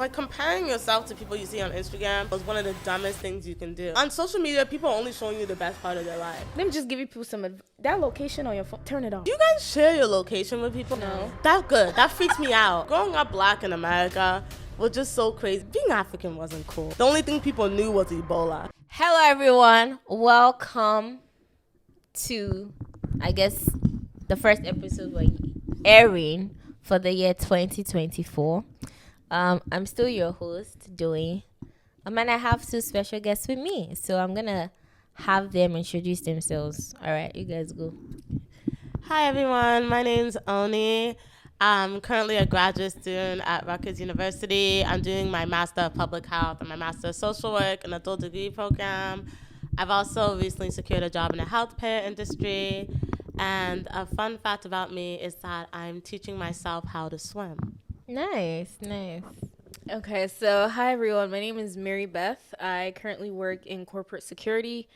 Like, comparing yourself to people you see on Instagram was one of the dumbest things you can do. On social media, people are only showing you the best part of their life. Let me just give you people that location on your phone, turn it off. You guys share your location with people? No. That's good. That freaks me out. Growing up black in America was just so crazy. Being African wasn't cool. The only thing people knew was Ebola. Hello, everyone. Welcome to, I guess, the first episode we're airing for the year 2024. I'm still your host, Joey. And I have two special guests with me. So I'm going to have them introduce themselves. All right, you guys go. Hi, everyone. My name's Oni. I'm currently a graduate student at Rutgers University. I'm doing my Master of Public Health and my Master of Social Work in a dual degree program. I've also recently secured a job in the healthcare industry. And a fun fact about me is that I'm teaching myself how to swim. Nice. Okay, so hi everyone. My name is Mary Beth. I currently work in corporate security.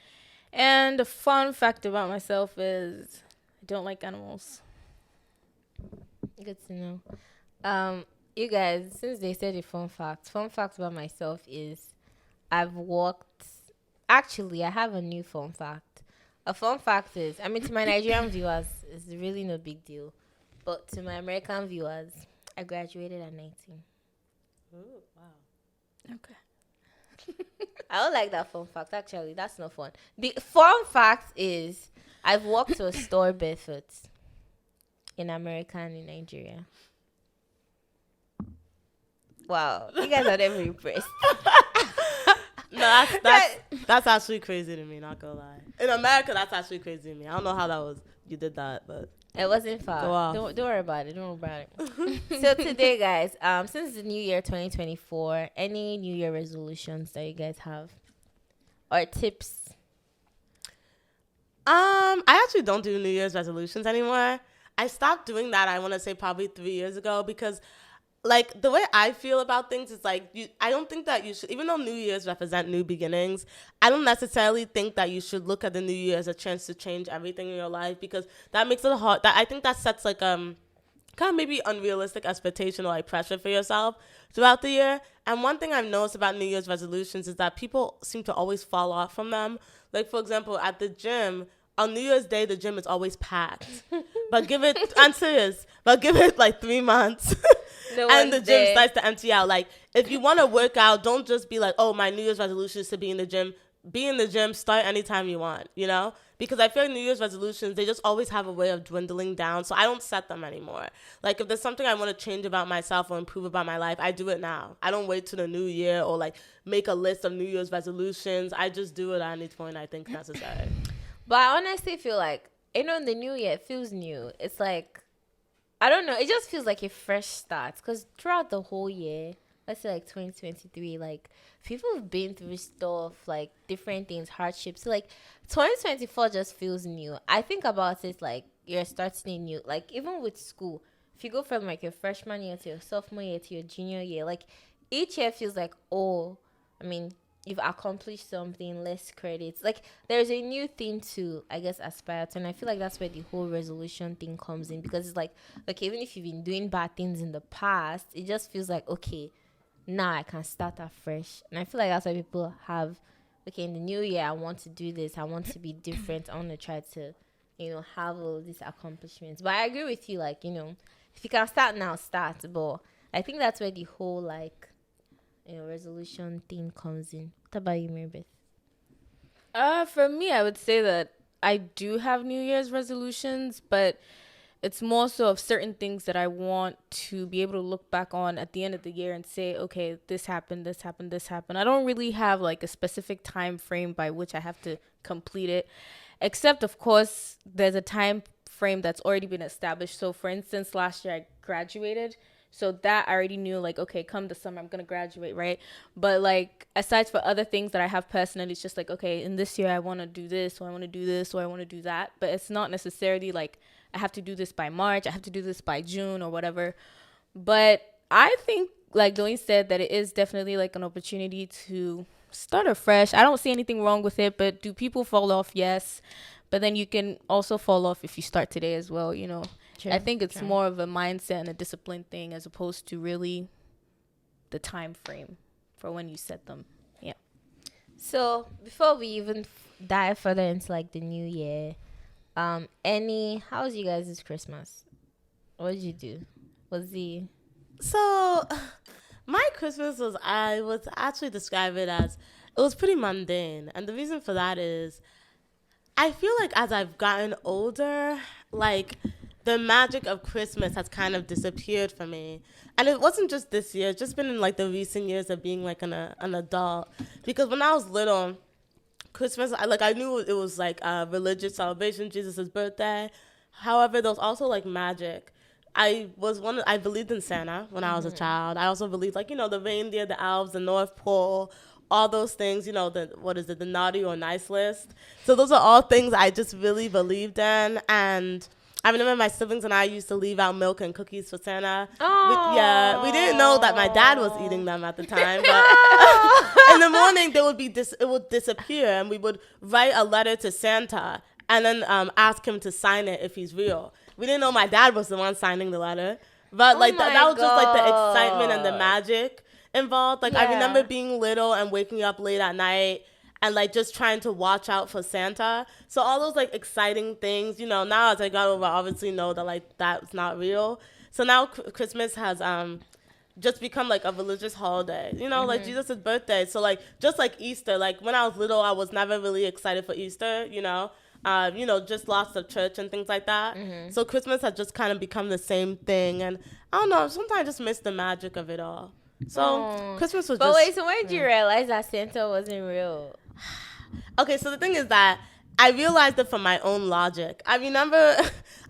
And a fun fact about myself is I don't like animals. Good to know. You guys, since they said a fun fact about myself is I've walked. Actually, I have a new fun fact. A fun fact is, to my Nigerian viewers, it's really no big deal. But to my American viewers, I graduated at 19. Ooh, wow. Okay. I don't like that fun fact, actually. That's not fun. The fun fact is I've walked to a store barefoot in America and in Nigeria. Wow. You guys are never impressed. No, that's actually crazy to me, not gonna lie. In America, that's actually crazy to me. I don't know how that was. You did that, but it wasn't far. Don't worry about it. So today, guys, since the new year 2024, any new year resolutions that you guys have or tips? I actually don't do New Year's resolutions anymore. I stopped doing that, I want to say probably 3 years ago, because like the way I feel about things is like I don't think that you should, even though New Year's represent new beginnings, I don't necessarily think that you should look at the New Year as a chance to change everything in your life, because that makes it hard. I think that sets like kind of maybe unrealistic expectation or like pressure for yourself throughout the year. And one thing I've noticed about New Year's resolutions is that people seem to always fall off from them. Like, for example, at the gym, on New Year's Day, the gym is always packed. But I'm serious, but give it like 3 months. And the gym starts to empty out. Like, if you want to work out, don't just be like, oh, my New Year's resolution is to be in the gym. Be in the gym, start anytime you want, you know? Because I feel like New Year's resolutions, they just always have a way of dwindling down. So I don't set them anymore. Like, if there's something I want to change about myself or improve about my life, I do it now. I don't wait till the new year or like make a list of New Year's resolutions. I just do it at any point I think necessary. But I honestly feel like, in the new year, it feels new. It's like, I don't know. It just feels like a fresh start. Because throughout the whole year, let's say like 2023, like people have been through stuff, like different things, hardships. So like 2024 just feels new. I think about it like you're starting a new, like even with school, if you go from like your freshman year to your sophomore year to your junior year, like each year feels like, you've accomplished something, less credits. Like, there's a new thing to, I guess, aspire to. And I feel like that's where the whole resolution thing comes in. Because it's like, okay, even if you've been doing bad things in the past, it just feels like, okay, now I can start afresh. And I feel like that's why people have, okay, in the new year, I want to do this. I want to be different. I want to try to, have all these accomplishments. But I agree with you, like, if you can start now, start. But I think that's where the whole, like, resolution thing comes in. What about you, Marybeth? For me, I would say that I do have New Year's resolutions, but it's more so of certain things that I want to be able to look back on at the end of the year and say, okay, this happened, this happened, this happened. I don't really have like a specific time frame by which I have to complete it, except of course there's a time frame that's already been established. So for instance, last year I graduated. So that I already knew, like, okay, come the summer, I'm going to graduate, right? But, like, aside for other things that I have personally, it's just like, okay, in this year I want to do this, or I want to do this, or I want to do that. But it's not necessarily like I have to do this by March, I have to do this by June or whatever. But I think, like Doing said, that it is definitely, like, an opportunity to start afresh. I don't see anything wrong with it, but do people fall off? Yes. But then you can also fall off if you start today as well, True, I think it's more of a mindset and a discipline thing as opposed to really the time frame for when you set them. Yeah. So before we even dive further into like the new year, how was you guys' Christmas? What did you do? Was the So, my Christmas was, I would actually describe it as, it was pretty mundane. And the reason for that is, I feel like as I've gotten older, like the magic of Christmas has kind of disappeared for me. And it wasn't just this year, it's just been in like the recent years of being like an adult. Because when I was little, Christmas, I knew it was like a religious celebration, Jesus' birthday. However, there was also like magic. I believed in Santa when I was a child. I also believed like, the reindeer, the elves, the North Pole, all those things, the naughty or nice list. So those are all things I just really believed in. And I remember my siblings and I used to leave out milk and cookies for Santa. We didn't know that my dad was eating them at the time, but in the morning it would disappear, and we would write a letter to Santa and then ask him to sign it if he's real. We didn't know my dad was the one signing the letter, but that was just like the excitement and the magic involved. Like I remember being little and waking up late at night and like just trying to watch out for Santa. So all those like exciting things, now as I got older, I obviously know that like that's not real. So now Christmas has just become like a religious holiday, like Jesus' birthday. So like just like Easter, like when I was little, I was never really excited for Easter, just lots of church and things like that. So Christmas has just kind of become the same thing. And I don't know, sometimes I just miss the magic of it all. So Christmas was But wait, so when did you realize that Santa wasn't real? Okay, so the thing is that I realized it from my own logic. I remember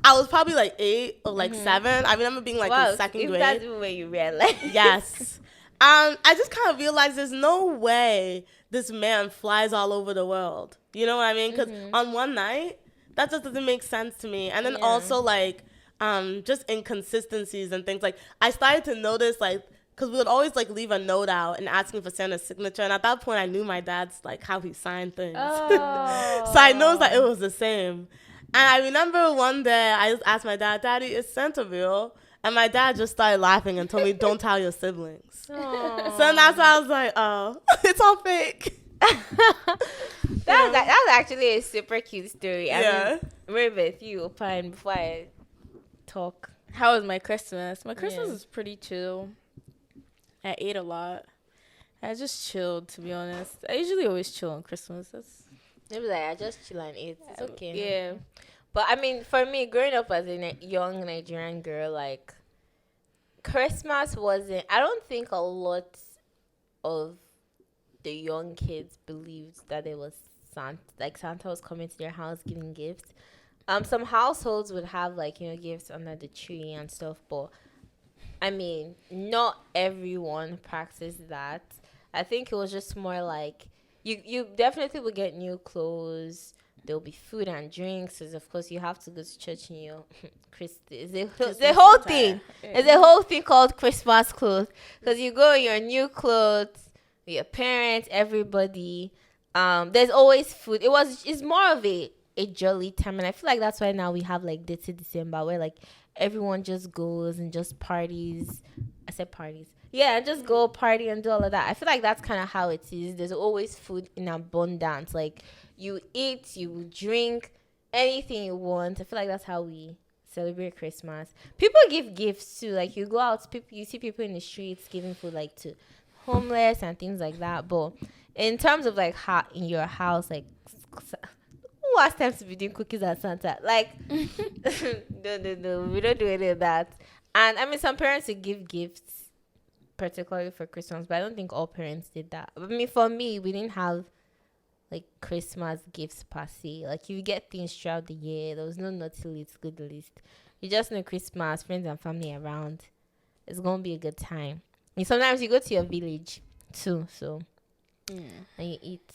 I was probably like 8 or like 7. I remember being like in second grade. That's the way you realized. Yes. I just kind of realized there's no way this man flies all over the world. You know what I mean? Because on one night, that just doesn't make sense to me. And then also like just inconsistencies and things. Like I started to notice like, because we would always like leave a note out and asking for Santa's signature. And at that point, I knew my dad's like how he signed things. Oh. So I noticed that it was the same. And I remember one day I just asked my dad, "Daddy, is Santa real?" And my dad just started laughing and told me, "Don't tell your siblings." Aww. So that's why I was like, "Oh, it's all fake." That was actually a super cute story. Yeah. I mean, Riveth, you opine before I talk. How was my Christmas? My Christmas was pretty chill. I ate a lot. I just chilled, to be honest. I usually always chill on Christmas. Maybe like I just chill and eat. It's okay. Yeah. But I mean, for me, growing up as a young Nigerian girl, like Christmas wasn't. I don't think a lot of the young kids believed that it was Santa. Like Santa was coming to their house giving gifts. Some households would have like gifts under the tree and stuff, but I mean, not everyone practiced that. I think it was just more like you definitely will get new clothes. There'll be food and drinks. Because of course you have to go to church in your It's a whole thing. It's a whole thing called Christmas clothes. Because you go in your new clothes with your parents, everybody. There's always food. It's more of a jolly time, and I feel like that's why now we have like Dirty December where like everyone just goes and just parties. I said parties. Yeah, just go party and do all of that. I feel like that's kind of how it is. There's always food in abundance. Like you eat, you drink, anything you want. I feel like that's how we celebrate Christmas. People give gifts too. Like you go out, you see people in the streets giving food like to homeless and things like that. But in terms of like how in your house, like who has time to be doing cookies and Santa? Like no, we don't do any of that. And I mean, some parents would give gifts, particularly for Christmas, but I don't think all parents did that. I mean, for me, we didn't have like Christmas gifts per se. Like you get things throughout the year. There was no naughty list, good list. You just know Christmas, friends and family around. It's gonna be a good time. And sometimes you go to your village too, so and you eat.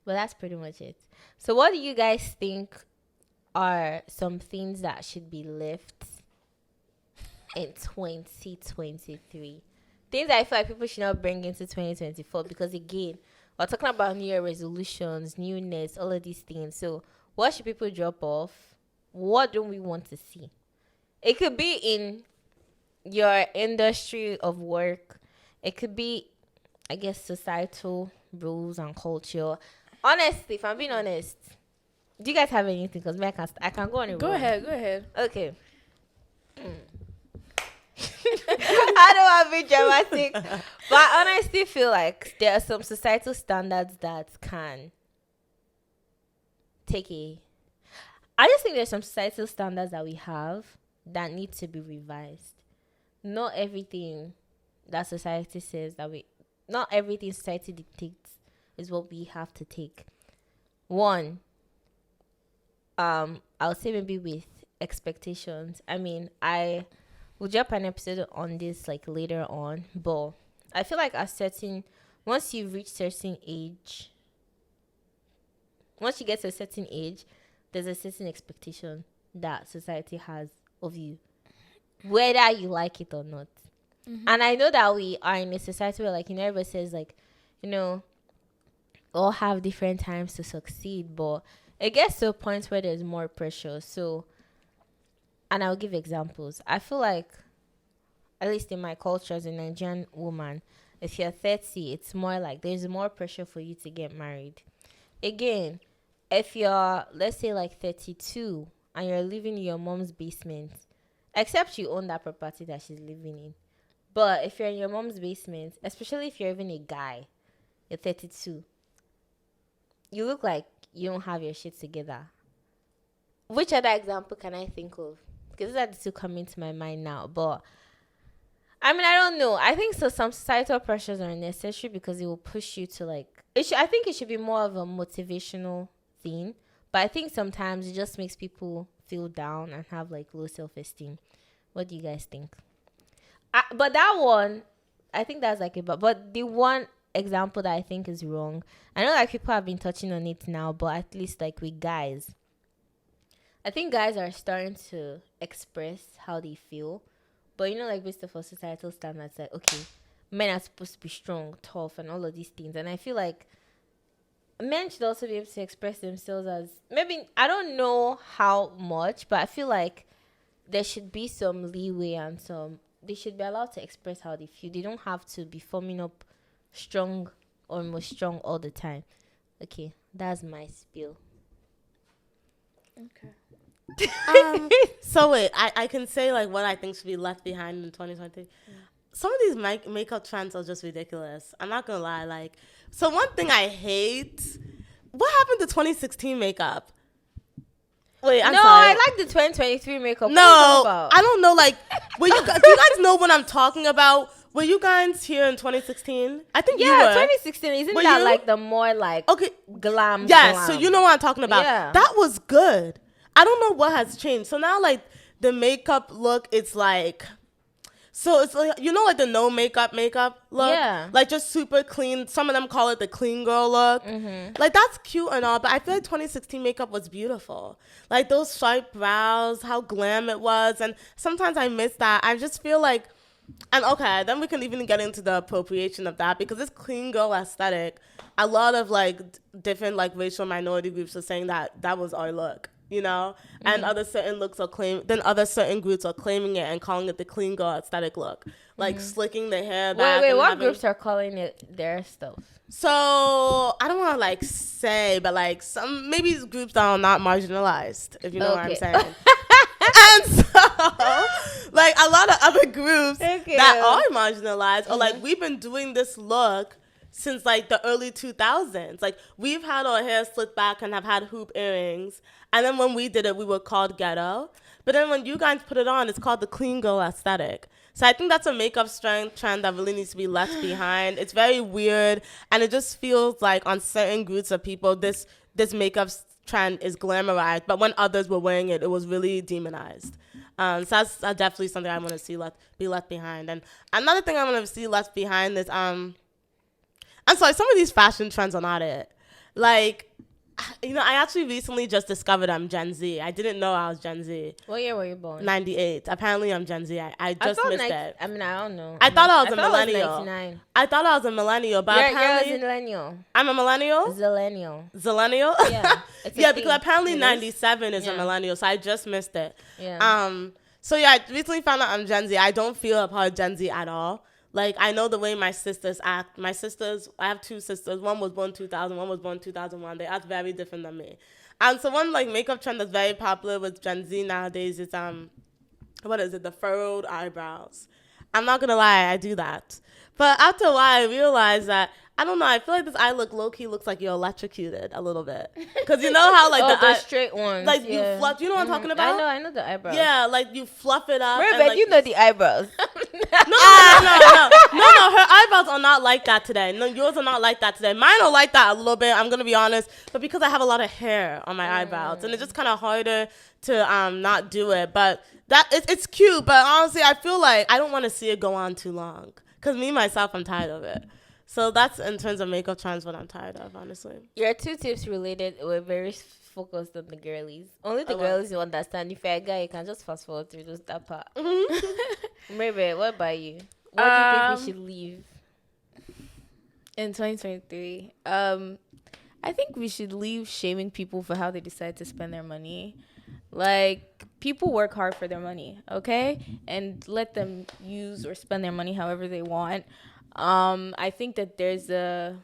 But that's pretty much it. So what do you guys think are some things that should be left in 2023? Things that I feel like people should not bring into 2024, because again, we're talking about New Year resolutions, newness, all of these things. So what should people drop off? What don't we want to see? It could be in your industry of work. It could be, I guess, societal rules and culture. Honestly, if I'm being honest, do you guys have anything? Because I can go on a Go roll. ahead. Okay. I don't want to be dramatic, but I honestly feel like there are some societal standards that can take a. I just think there's some societal standards that we have that need to be revised. Not everything that society says not everything society dictates is what we have to take. One, I'll say maybe with expectations. I mean, I will drop an episode on this like later on, but I feel like once you reach certain age, once you get to a certain age, there's a certain expectation that society has of you, whether you like it or not. Mm-hmm. And I know that we are in a society where, like, everybody says, like, all have different times to succeed, but it gets to a point where there's more pressure. So, and I'll give examples. I feel like, at least in my culture as a Nigerian woman, if you're 30, it's more like there's more pressure for you to get married. Again, if you're, let's say, like 32 and you're living in your mom's basement, except you own that property that she's living in. But if you're in your mom's basement, especially if you're even a guy, you're 32, you look like you don't have your shit together. Which other example can I think of? Because these are the two coming to my mind now. But, I mean, I don't know. I think so. Some societal pressures are necessary because it will push you to, like... I think it should be more of a motivational thing. But I think sometimes it just makes people feel down and have, like, low self-esteem. What do you guys think? But that one, I think that's like but the one example that I think is wrong, I know like people have been touching on it now, but at least like with guys, I think guys are starting to express how they feel, but like based off of societal standards, like, okay, men are supposed to be strong, tough, and all of these things, and I feel like men should also be able to express themselves as, maybe, I don't know how much, but I feel like there should be some leeway and they should be allowed to express how they feel. They don't have to be forming up strong, almost strong all the time. Okay, that's my spiel. Okay. So wait, I can say like what I think should be left behind in 2020. Some of these makeup trends are just ridiculous. I'm not gonna lie. Like, so one thing I hate. What happened to 2016 makeup? Wait, I'm sorry. I like the 2023 makeup. No, I don't know. Like, do you guys know what I'm talking about? Were you guys here in 2016? I think you were. 2016. Isn't that you? Like the more like glam? Yeah, glam. So you know what I'm talking about. Yeah. That was good. I don't know what has changed. So now like the makeup look, it's like... So it's like, like the no makeup look? Yeah. Like just super clean. Some of them call it the clean girl look. Mm-hmm. Like that's cute and all, but I feel like 2016 makeup was beautiful. Like those sharp brows, how glam it was. And sometimes I miss that. I just feel like, and okay, then we can even get into the appropriation of that, because this clean girl aesthetic, a lot of like different like racial minority groups are saying that was our look. And other certain groups are claiming it and calling it the clean girl aesthetic look, like slicking the hair back. Wait, what groups are calling it their stuff? So I don't want to like say, but like some maybe groups that are not marginalized, if you know what I'm saying. And so, like a lot of other groups that are marginalized, or like we've been doing this look since like the early 2000s. Like we've had our hair slicked back and have had hoop earrings. And then when we did it, we were called ghetto. But then when you guys put it on, it's called the clean girl aesthetic. So I think that's a makeup trend that really needs to be left behind. It's very weird. And it just feels like on certain groups of people, this makeup trend is glamorized. But when others were wearing it, it was really demonized. So that's definitely something I want to see be left behind. And another thing I want to see left behind is, I'm sorry, some of these fashion trends are not it. Like... I actually recently just discovered I'm Gen Z. I didn't know I was Gen Z. What year were you born? 98. Apparently I'm Gen Z. I just missed it. I mean, I don't know. I thought I was a millennial. I thought I was a millennial, but apparently... You're a millennial. I'm a millennial? Zillennial? Yeah. Yeah, because apparently 97 is a millennial, so I just missed it. Yeah. So yeah, I recently found out I'm Gen Z. I don't feel a part of Gen Z at all. Like, I know the way my sisters act. My sisters, I have two sisters. One was born 2000, one was born 2001. They act very different than me. And so one, like, makeup trend that's very popular with Gen Z nowadays is, what is it? The furrowed eyebrows. I'm not going to lie, I do that. But after a while, I realized that, I don't know, I feel like this eye look low-key looks like you're electrocuted a little bit. Because you know how, like, the straight ones. like, you fluff, you know what I'm talking about? I know the eyebrows. Yeah, like, you fluff it up. Remember, and, like, you know the eyebrows. No, her eyebrows are not like that today. No, yours are not like that today. Mine are like that a little bit, I'm going to be honest. But because I have a lot of hair on my eyebrows, and it's just kind of harder to not do it. But it's cute, but honestly, I feel like I don't want to see it go on too long. Because me, myself, I'm tired of it. So that's, in terms of makeup trends, what I'm tired of, honestly. Your two tips related were very focused on the girlies. Only the girlies will understand. If you're a guy, you can just fast forward through that part. Maybe, what about you? What do you think we should leave? In 2023, I think we should leave shaming people for how they decide to spend their money. Like, people work hard for their money, okay? And let them use or spend their money however they want. I think that there's a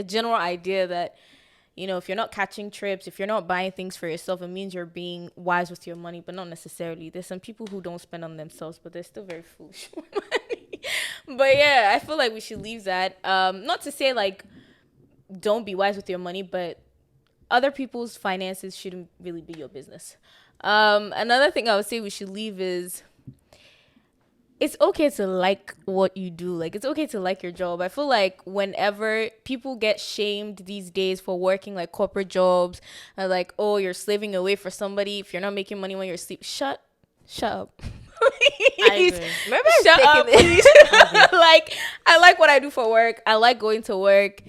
general idea that, you know, if you're not catching trips, if you're not buying things for yourself, it means you're being wise with your money, but not necessarily. There's some people who don't spend on themselves, but they're still very foolish with money. But yeah, I feel like we should leave that. Not to say, like, don't be wise with your money, but other people's finances shouldn't really be your business. Another thing I would say we should leave is, it's okay to like what you do. Like, it's okay to like your job. I feel like whenever people get shamed these days for working like corporate jobs, like, oh, you're slaving away for somebody if you're not making money when you're asleep. Shut up. I agree. Remember, Shut up, please. Like, I like what I do for work. I like going to work.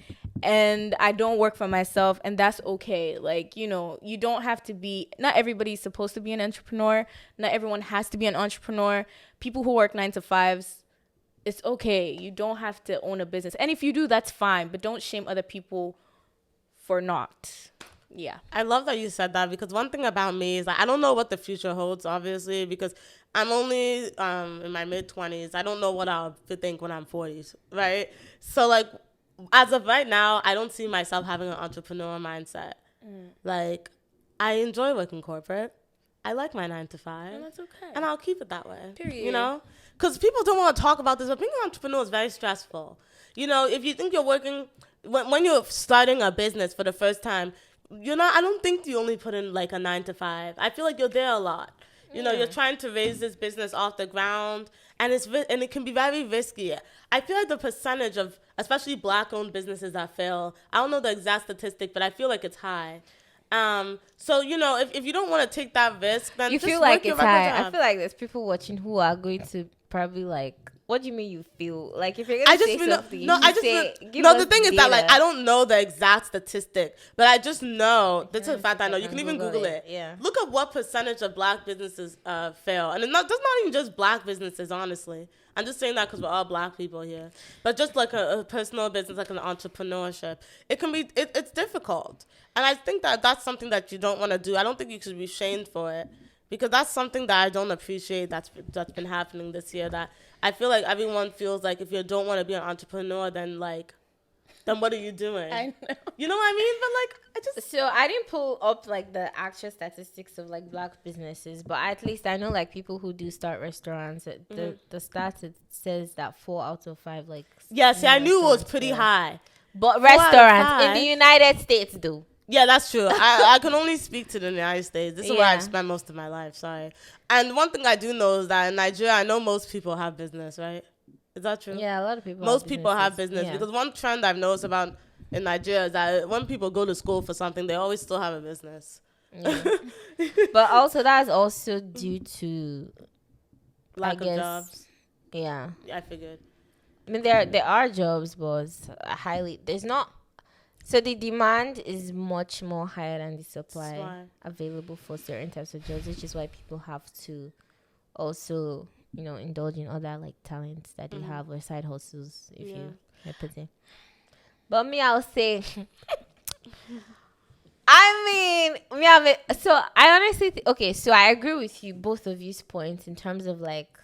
And I don't work for myself, and that's okay. Like, you know, you don't have to be, not everybody's supposed to be an entrepreneur. Not everyone has to be an entrepreneur. People who work 9 to 5s, it's okay. You don't have to own a business. And if you do, that's fine. But don't shame other people for not. Yeah. I love that you said that, because one thing about me is, like, I don't know what the future holds, obviously, because I'm only in my mid-20s. I don't know what I'll think when I'm 40s, right? So, like, as of right now, I don't see myself having an entrepreneur mindset. Like, I enjoy working corporate. I like my 9 to 5. And that's okay. And I'll keep it that way. Period. You know? Because people don't want to talk about this, but being an entrepreneur is very stressful. You know, if you think you're working, when you're starting a business for the first time, I don't think you only put in like a 9 to 5. I feel like you're there a lot. You know, you're trying to raise this business off the ground, and it can be very risky. I feel like the percentage of, especially Black-owned businesses that fail, I don't know the exact statistic, but I feel like it's high. So, you know, if you don't want to take that risk, then you just feel work like your it's regular high. job. I feel like there's people watching who are going to probably like, what do you mean you feel? Like, if you're going to say something, the thing is that, like, I don't know the exact statistic, but I just know, this is a fact I know. You can even Google it. Yeah. Look up what percentage of Black businesses fail. And that's not even just Black businesses, honestly. I'm just saying that because we're all Black people here. But just like a personal business, like an entrepreneurship, it's difficult. And I think that that's something that you don't want to do. I don't think you should be shamed for it, because that's something that I don't appreciate that's been happening this year, that I feel like everyone feels like if you don't want to be an entrepreneur, then what are you doing? I know. You know what I mean? But So I didn't pull up like the actual statistics of like Black businesses, but at least I know like people who do start restaurants. The stats, it says that 4 out of 5 like. yeah, see, I knew it was pretty high. But 4 out of restaurants in 5. the United States do. Yeah, that's true. I can only speak to the United States. This is where Yeah. I've spent most of my life. Sorry. And one thing I do know is that in Nigeria, I know most people have business, right? Is that true? Yeah, a lot of people. Most people have business, yeah. because one trend I've noticed about in Nigeria is that when people go to school for something, they always still have a business. Yeah. But also that's also due to Lack I of guess, jobs. Yeah. Yeah, I figured. I mean there are jobs, but there's not. So the demand is much more higher than the supply Why? available for certain types of jobs, which is why people have to also, you know, indulge in other like talents that they have or side hustles, if you put it. But me, I'll say, so I honestly, okay, so I agree with you, both of you's points in terms of like,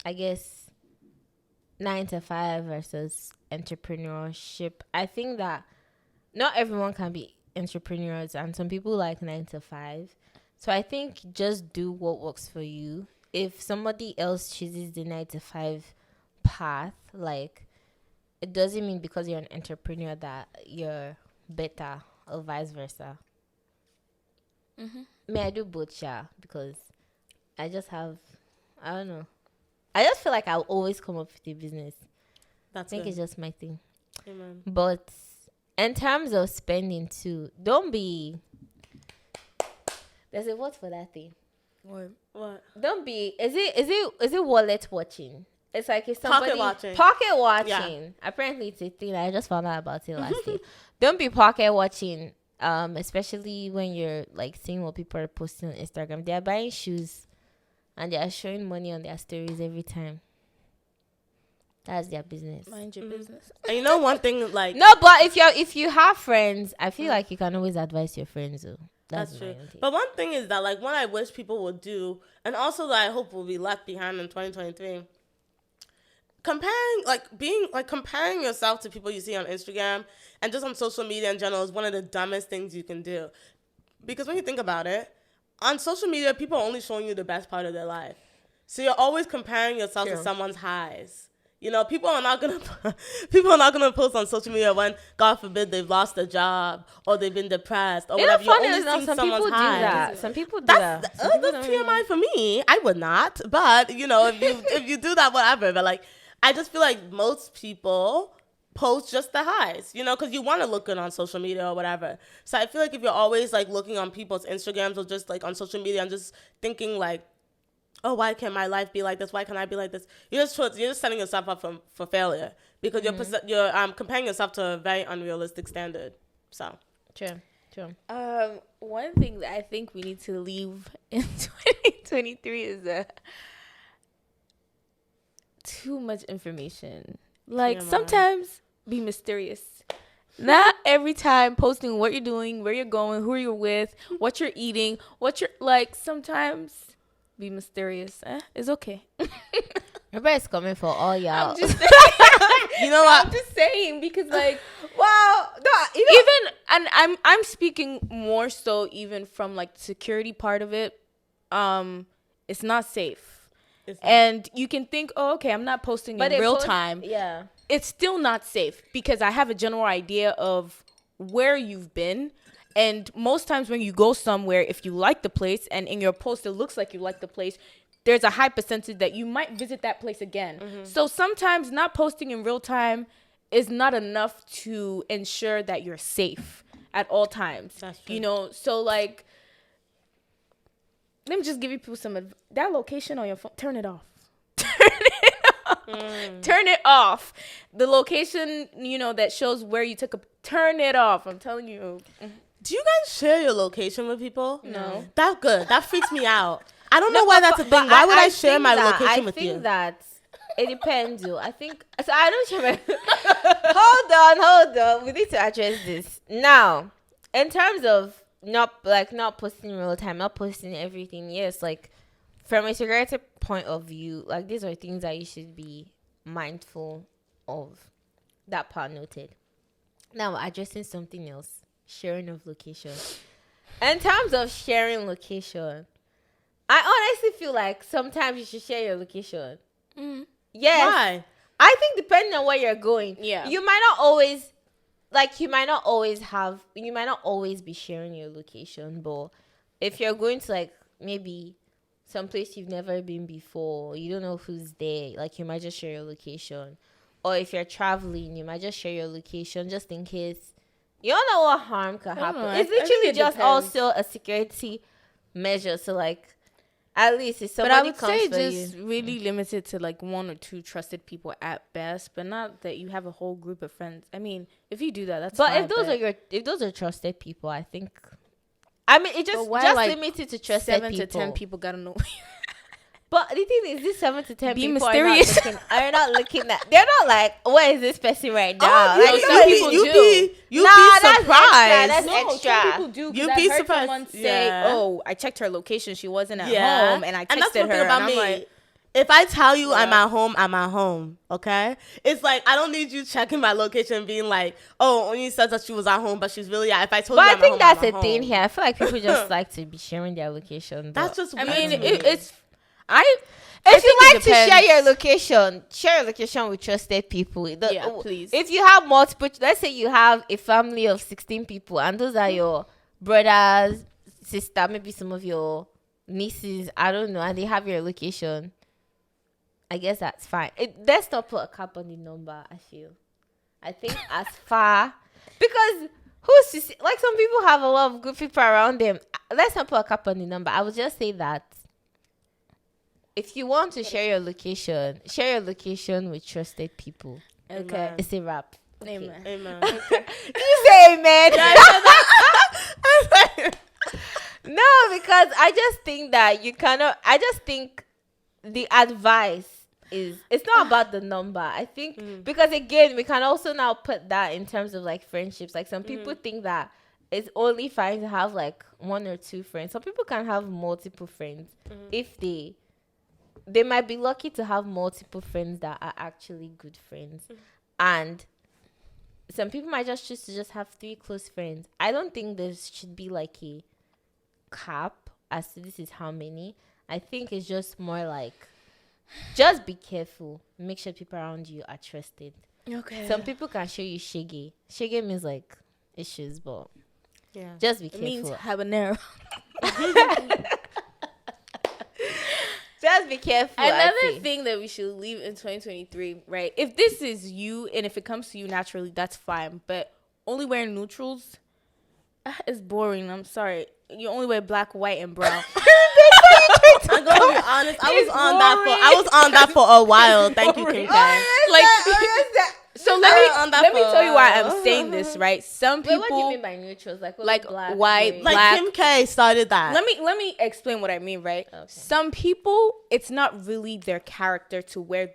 I guess, 9 to 5 versus entrepreneurship. I think that not everyone can be entrepreneurs, and some people like 9 to 5. So I think just do what works for you. If somebody else chooses the 9 to 5 path, like, it doesn't mean because you're an entrepreneur that you're better or vice versa. May I do both, yeah, because I just have, I don't know. I just feel like I'll always come up with a business. I think it's just my thing. Amen. But in terms of spending too, don't be. There's a word for that thing. What? Don't be. Is it wallet watching? It's like if somebody Pocket watching. Yeah. Apparently it's a thing. I just found out about it last year. Don't be pocket watching. Especially when you're like seeing what people are posting on Instagram. They are buying shoes, and they are showing money on their stories every time. That's their business. Mind your business. And you know one thing, like, No, but if you have friends, I feel like you can always advise your friends though. that's true. But one thing is that, like, what I wish people would do, and also that I hope will be left behind in 2023, comparing yourself to people you see on Instagram and just on social media in general is one of the dumbest things you can do. Because when you think about it, on social media, people are only showing you the best part of their life. So you're always comparing yourself to someone's highs. You know, people are not gonna post on social media when, God forbid, they've lost a job or they've been depressed or whatever. You're only seeing someone's highs. Some people do That's that. that's TMI for me. I would not, but you know, if you do that, whatever. But like, I just feel like most people post just the highs, you know, because you want to look good on social media or whatever. So I feel like if you're always like looking on people's Instagrams or just like on social media and just thinking like, oh, why can't my life be like this? Why can't I be like this? You're just setting yourself up for failure because you're comparing yourself to a very unrealistic standard. So True. One thing that I think we need to leave in 2023 is too much information. Like, sometimes be mysterious. Not every time posting what you're doing, where you're going, who you're with, what you're eating, sometimes be mysterious. It's okay. Everybody's coming for all y'all. I'm just saying. you know what? I'm just saying because like, wow, no, even and I'm speaking more so even from like the security part of it. It's not safe. And you can think, oh, okay, I'm not posting in real time. Yeah. It's still not safe because I have a general idea of where you've been. And most times when you go somewhere, if you like the place and in your post it looks like you like the place, there's a high percentage that you might visit that place again. Mm-hmm. So sometimes not posting in real time is not enough to ensure that you're safe at all times. That's true. You know, so like, let me just give you people that location on your phone, turn it off. Turn it off. The location, you know, that shows where you took turn it off. I'm telling you. Do you guys share your location with people? No. That's good. That freaks me out. I don't know why that's a thing. Why would I share my location with you? I think that it depends, though. I think so. I don't share my. Hold on. We need to address this now. In terms of not posting in real time, not posting everything. Yes, like from a security point of view, like these are things that you should be mindful of. That part noted. Now addressing something else. Sharing of location. In terms of sharing location, I honestly feel like sometimes you should share your location. Yes. Why? I think depending on where you're going. Yeah. You might not always be sharing your location, but if you're going to like maybe some place you've never been before, you don't know who's there, like you might just share your location. Or if you're traveling, you might just share your location just in case. You don't know what harm could happen. It's literally just also a security measure. So, like, at least if somebody comes for you. But I would say just really limited to, like, 1 or 2 trusted people at best. But not that you have a whole group of friends. I mean, if you do that, that's fine. But if those are trusted people, I think. I mean, it just limited to trusted 7 people. 7 to 10 people gotta know. But the thing is, these 7 to 10 Be people mysterious. are not looking at. They're not like, where is this person right now? Oh, some people do. You'd be surprised. That's extra. Some people do. You'd be heard surprised. Someone say, "Oh, I checked her location. She wasn't at home, and I texted and that's one her." thing about and I'm me. like, If I tell you Yeah. I'm at home, I'm at home. Okay? It's like I don't need you checking my location and being like, oh, Oni says that she was at home, but she's really at. If I told But you I I'm think at home, that's I'm a at thing home. here. I feel like people just like to be sharing their location. That's just I weird mean, to me. it's I. If you think it like to share depends. your location, share your location with trusted people. Yeah, please. If you have multiple, let's say you have a family of 16 people, and those are your brothers, sister, maybe some of your nieces, I don't know, and they have your location. I guess that's fine. Let's not put a cap on the number. I think as far, because who's to say, like some people have a lot of good people around them. Let's not put a cap on the number. I would just say that if you want to share your location with trusted people. Okay. Amen. It's a wrap. Okay. Amen. Amen. Did you say amen? No, because I just think that you cannot. I just think the advice is it's not about the number. I think because again we can also now put that in terms of like friendships. Like some people think that it's only fine to have like one or two friends. Some people can have multiple friends if they might be lucky to have multiple friends that are actually good friends. And some people might just choose to just have 3 close friends. I don't think there should be like a cap as to this is how many. I think it's just more like just be careful. Make sure people around you are trusted. Okay. Some people can show you shege. Shege means like issues, but Yeah. just be it means careful. habanero. Just be careful. I'd Another say. thing that we should leave in 2023, right? If this is you and if it comes to you naturally, that's fine. But only wearing neutrals is boring. I'm sorry. You only wear black, white, and brown. I'm gonna be honest. I was on that for a while. Thank you, Kim K. So on that let me for a tell you why while. I'm saying this, right? Some Wait, people what do you mean by neutrals? Like what, like black, white, gray? Like black. Kim K started that. Let me explain what I mean, right? Okay. Some people, it's not really their character to wear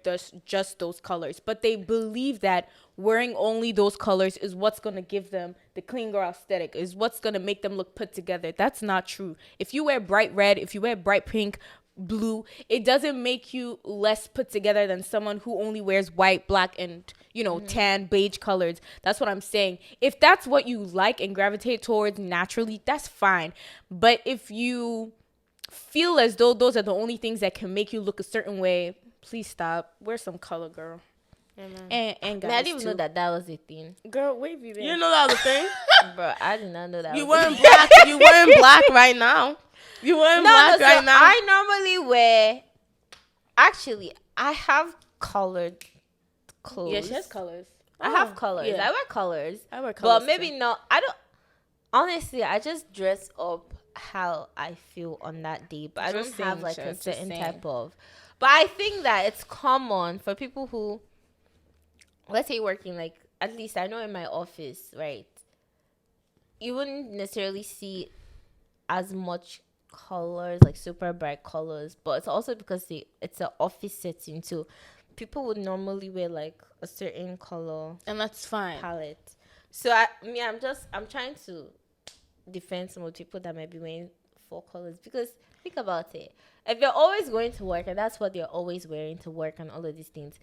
just those colors, but they believe that wearing only those colors is what's going to give them the clean girl aesthetic, is what's going to make them look put together. That's not true. If you wear bright red, if you wear bright pink, blue, it doesn't make you less put together than someone who only wears white, black, and tan, beige colors. That's what I'm saying. If that's what you like and gravitate towards naturally, that's fine. But if you feel as though those are the only things that can make you look a certain way, please stop. Wear some color, girl. And guys, I didn't even too. know that was a thing, Girl, where have you been? You know that was a thing. bro. I did not know that. You was a wearing thing. black. You wearing black right now. You wearing black so right now. I normally wear. Actually, I have colored clothes. Yeah, she has colors. I have colors. yeah. I wear colors. I wear colors, but maybe too. not. I don't. Honestly, I just dress up how I feel on that day, but I don't Just have saying, like Sha, a just certain saying. type of. But I think that it's common for people who, let's say, working like at least I know in my office, right? You wouldn't necessarily see as much colors, like super bright colors, but it's also because it's an office setting too. People would normally wear like a certain color And that's fine. palette. So I'm trying to defend some of the people that might be wearing 4 colors, because think about it. If you're always going to work and that's what they're always wearing to work and all of these things,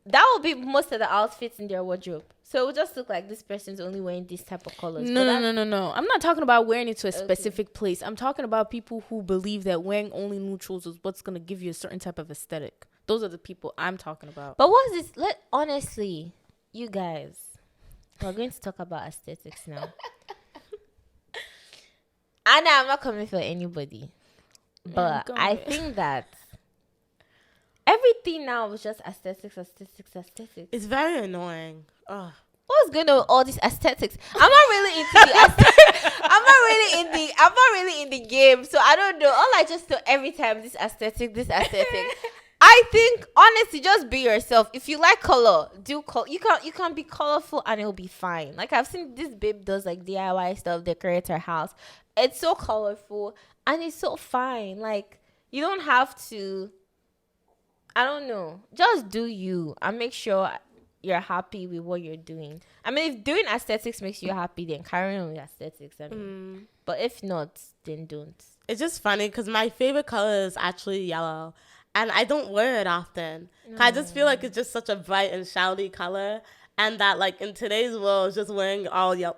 that will be most of the outfits in their wardrobe. So it will just look like this person's only wearing this type of colors. No. But I'm not talking about wearing it to a specific place. I'm talking about people who believe that wearing only neutrals is what's going to give you a certain type of aesthetic. Those are the people I'm talking about. But what's this? Honestly, you guys, we're going to talk about aesthetics now. And I'm not coming for anybody, but go I ahead. think that everything now is just aesthetics. It's very annoying. Ugh. What's going on with all these aesthetics? I'm not really into the aesthetics. I'm not really in the game, so I don't know. All I just do every time, this aesthetic. I think honestly, just be yourself. If you like color, do color. You can be colorful and it'll be fine. Like I've seen this babe does like DIY stuff, decorate her house. It's so colorful and it's so fine. Like you don't have to. I don't know. Just do you and make sure you're happy with what you're doing. I mean, if doing aesthetics makes you happy, then carry on with aesthetics. I mean, but if not, then don't. It's just funny because my favorite color is actually yellow. and I don't wear it often. I just feel like it's just such a bright and shouty color. And that, like, in today's world, just wearing all yellow.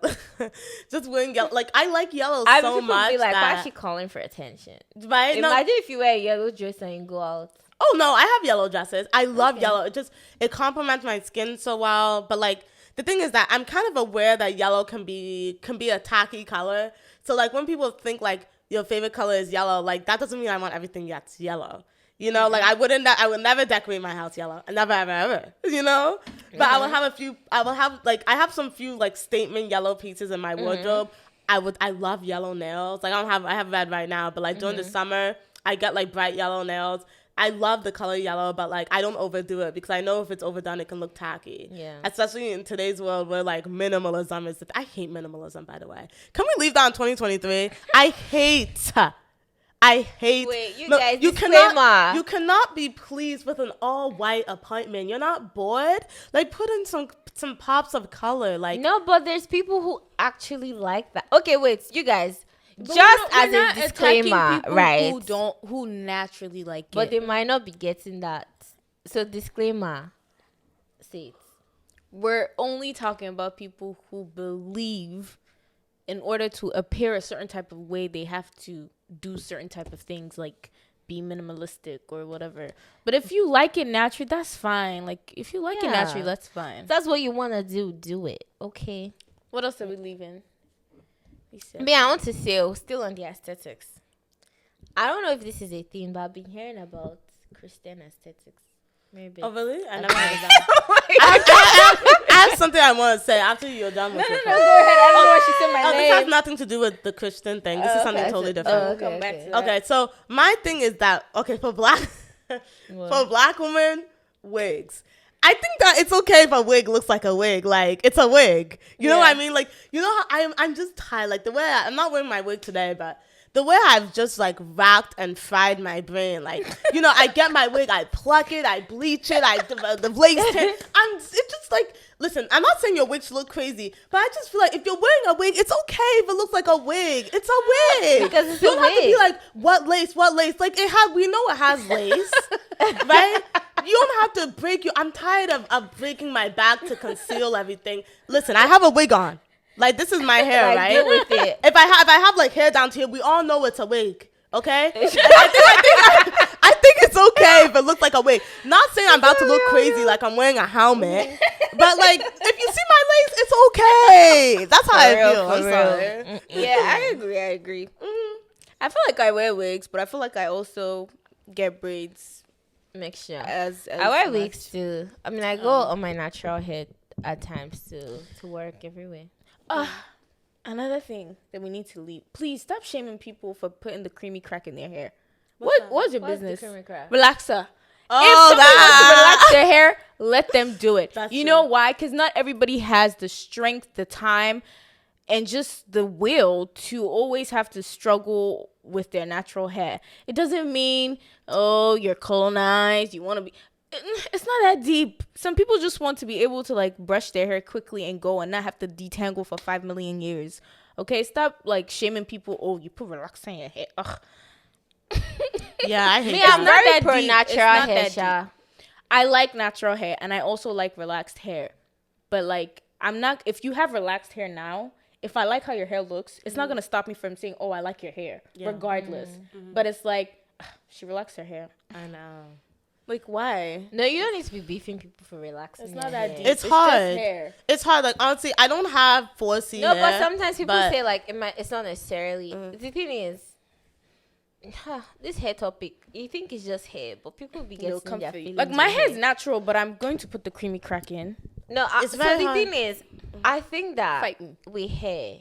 Just wearing yellow. Like, I like yellow so much. Be like, that, why is she calling for attention? Right? Imagine if you wear a yellow dress and you go out. Oh, no, I have yellow dresses. I love yellow. It complements my skin so well. But, like, the thing is that I'm kind of aware that yellow can be a tacky color. So, like, when people think, like, your favorite color is yellow, like, that doesn't mean I want everything that's yellow. You know, like, I would never decorate my house yellow. Never, ever, ever. You know? But I have some few, like, statement yellow pieces in my wardrobe. I love yellow nails. Like, I have red right now, but, like, during the summer, I get, like, bright yellow nails. I love the color yellow, but, like, I don't overdo it because I know if it's overdone, it can look tacky. Yeah. Especially in today's world where, like, minimalism is... I hate minimalism, by the way. Can we leave that in 2023? I hate... Wait, guys, you disclaimer. you cannot be pleased with an all-white apartment. You're not bored? Like, put in some pops of color. Like, No, but there's people who actually like that. Okay, wait, you guys... But Just we're as not a disclaimer, attacking people right? who naturally like But it. they might not be getting that. So disclaimer. Say it. We're only talking about people who believe in order to appear a certain type of way, they have to do certain type of things, like be minimalistic or whatever. But if you like it naturally, that's fine. Like, if you like it naturally, that's fine. If that's what you want to do it. Okay. What else are we leaving? I want to say, still on the aesthetics. I don't know if this is a thing, but I've been hearing about Christian aesthetics. Maybe. oh, really? I never heard of that. I have something I want to say after you're done with it. No, go ahead. I don't know what she said my name. This has nothing to do with the Christian thing. This is something totally different. Come back to that. Okay, so my thing is that, for black women, wigs. I think that it's okay if a wig looks like a wig. Like, it's a wig. You know what I mean? Like, you know how I'm just tired. Like, the way I'm not wearing my wig today, but the way I've just, like, racked and fried my brain. Like, you know, I get my wig, I pluck it, I bleach it, the lace tint. It's just like, listen, I'm not saying your wigs look crazy, but I just feel like if you're wearing a wig, it's okay if it looks like a wig. It's a wig. Because it's you a don't have to wig. be like, what lace? Like, we know it has lace, right? You don't have to I'm tired of breaking my back to conceal everything. Listen, I have a wig on. Like, this is my hair, Like, right? deal with it. If I have like hair down to here, we all know it's a wig. Okay? I think it's okay if it looks like a wig. Not saying I'm about to look crazy like I'm wearing a helmet. But, like, if you see my lace, it's okay. That's how I feel. I'm sorry. Yeah, I agree. I feel like I wear wigs, but I feel like I also get braids. Mixture. As I wear much. wigs too. I mean, I go on my natural hair at times to work everywhere. Another thing that we need to leave. Please stop shaming people for putting the creamy crack in their hair. What's your business? Relaxer. Oh, If somebody wants to relax their hair, let them do it. That's you true. know why? Because not everybody has the strength, the time, and just the will to always have to struggle with their natural hair. It doesn't mean, you're colonized, you want to be... It's not that deep. Some people just want to be able to, like, brush their hair quickly and go and not have to detangle for 5 million years. Okay? Stop, like, shaming people. You put relaxer in your hair. Ugh. Yeah, I hate Me, that. I'm very that pro deep. natural It's not hair, that Sha. deep. I like natural hair, and I also like relaxed hair. But, like, I'm not... If you have relaxed hair now... If I like how your hair looks, it's not going to stop me from saying, I like your hair, regardless. But it's like, she relaxed her hair. I know. Like, why? No, you don't need to be beefing people for relaxing. It's their not that hair. deep. It's just hard. hair. It's hard. Like, honestly, I don't have 4C No, hair, but sometimes people but- say like it's not necessarily. The thing is, this hair topic, you think it's just hair, but people be getting their Comfy. feelings. Like, my in hair's hair. natural, but I'm going to put the creamy crack in. No, It's so very the hard. thing is, I think that Fight me. with hair.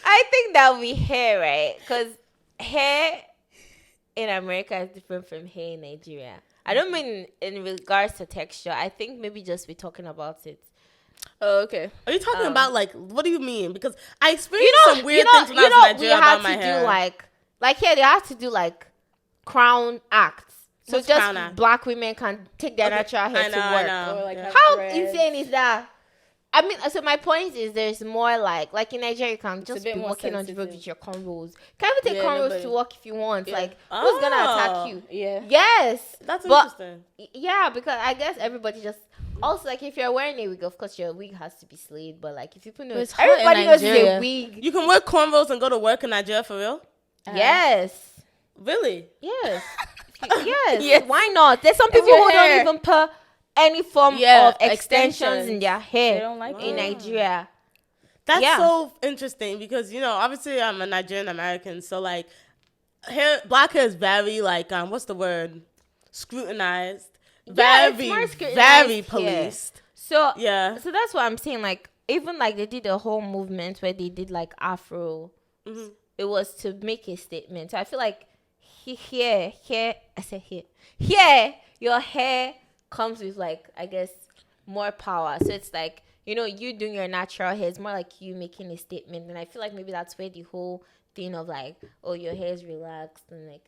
I think that we hair, right? Because hair in America is different from hair in Nigeria. I don't mean in regards to texture. I think maybe just we're talking about it. Oh, okay. Are you talking about, like, what do you mean? Because I experienced some weird you know, things when I was in we Nigeria had about my to hair. do like here they have to do like crown acts. So What's just crown act? black women can take their natural hair I know, to I work. know. Or, like, Yeah. have How dreads. insane is that? I mean, so my point is, there's more like in Nigeria, you can a just bit be more walking on the road sensitive. with your cornrows. Can even take Yeah, cornrows nobody. to work if you want. Yeah. Like, who's gonna attack Oh, you? Yeah. Yes, That's but interesting. yeah, because I guess everybody just also like if you're wearing a wig, of course your wig has to be slayed. But like if people know, But it's hot in everybody knows it's a Nigeria. wig. You can wear cornrows and go to work in Nigeria for real? Yes, Really? yes, yes. Yes. Why not? There's some It's people your who hair. don't even put any form Yeah, of extensions in extensions. their hair They don't like in it. Nigeria. That's Yeah. so interesting because, obviously I'm a Nigerian American. So, like, black hair is very, like, what's the word? Scrutinized. Yeah, it's Very, more scrutinized very here. policed. So Yeah. So that's what I'm saying. Like, even like they did a whole movement where they did like Afro. Mm-hmm. It was to make a statement. So I feel like here, I said here, your hair comes with like, I guess, more power. So it's like, you doing your natural hair. It's more like you making a statement. And I feel like maybe that's where the whole thing of like, oh, your hair is relaxed and like,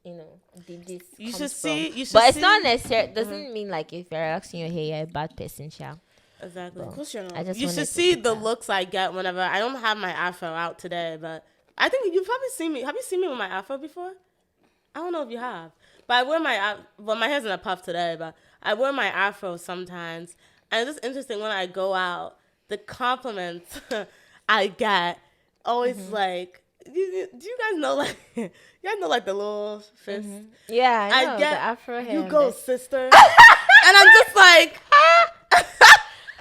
this You comes should from. see. You should But it's see- not necessary. Doesn't mean like if you're relaxing your hair, you're a bad person, child. Exactly. Of course you're not. I just You wanted should to see put the that. looks I get whenever I don't have my afro out today, but I think you've probably seen me. Have you seen me with my afro before? I don't know if you have, but I wear my hair's in a puff today, but I wear my afro sometimes, and it's just interesting when I go out, the compliments I get always like. Do you guys know like you guys know like the little fist? Yeah, I know, get the Afro hair. you and go the- sister, and I'm just like.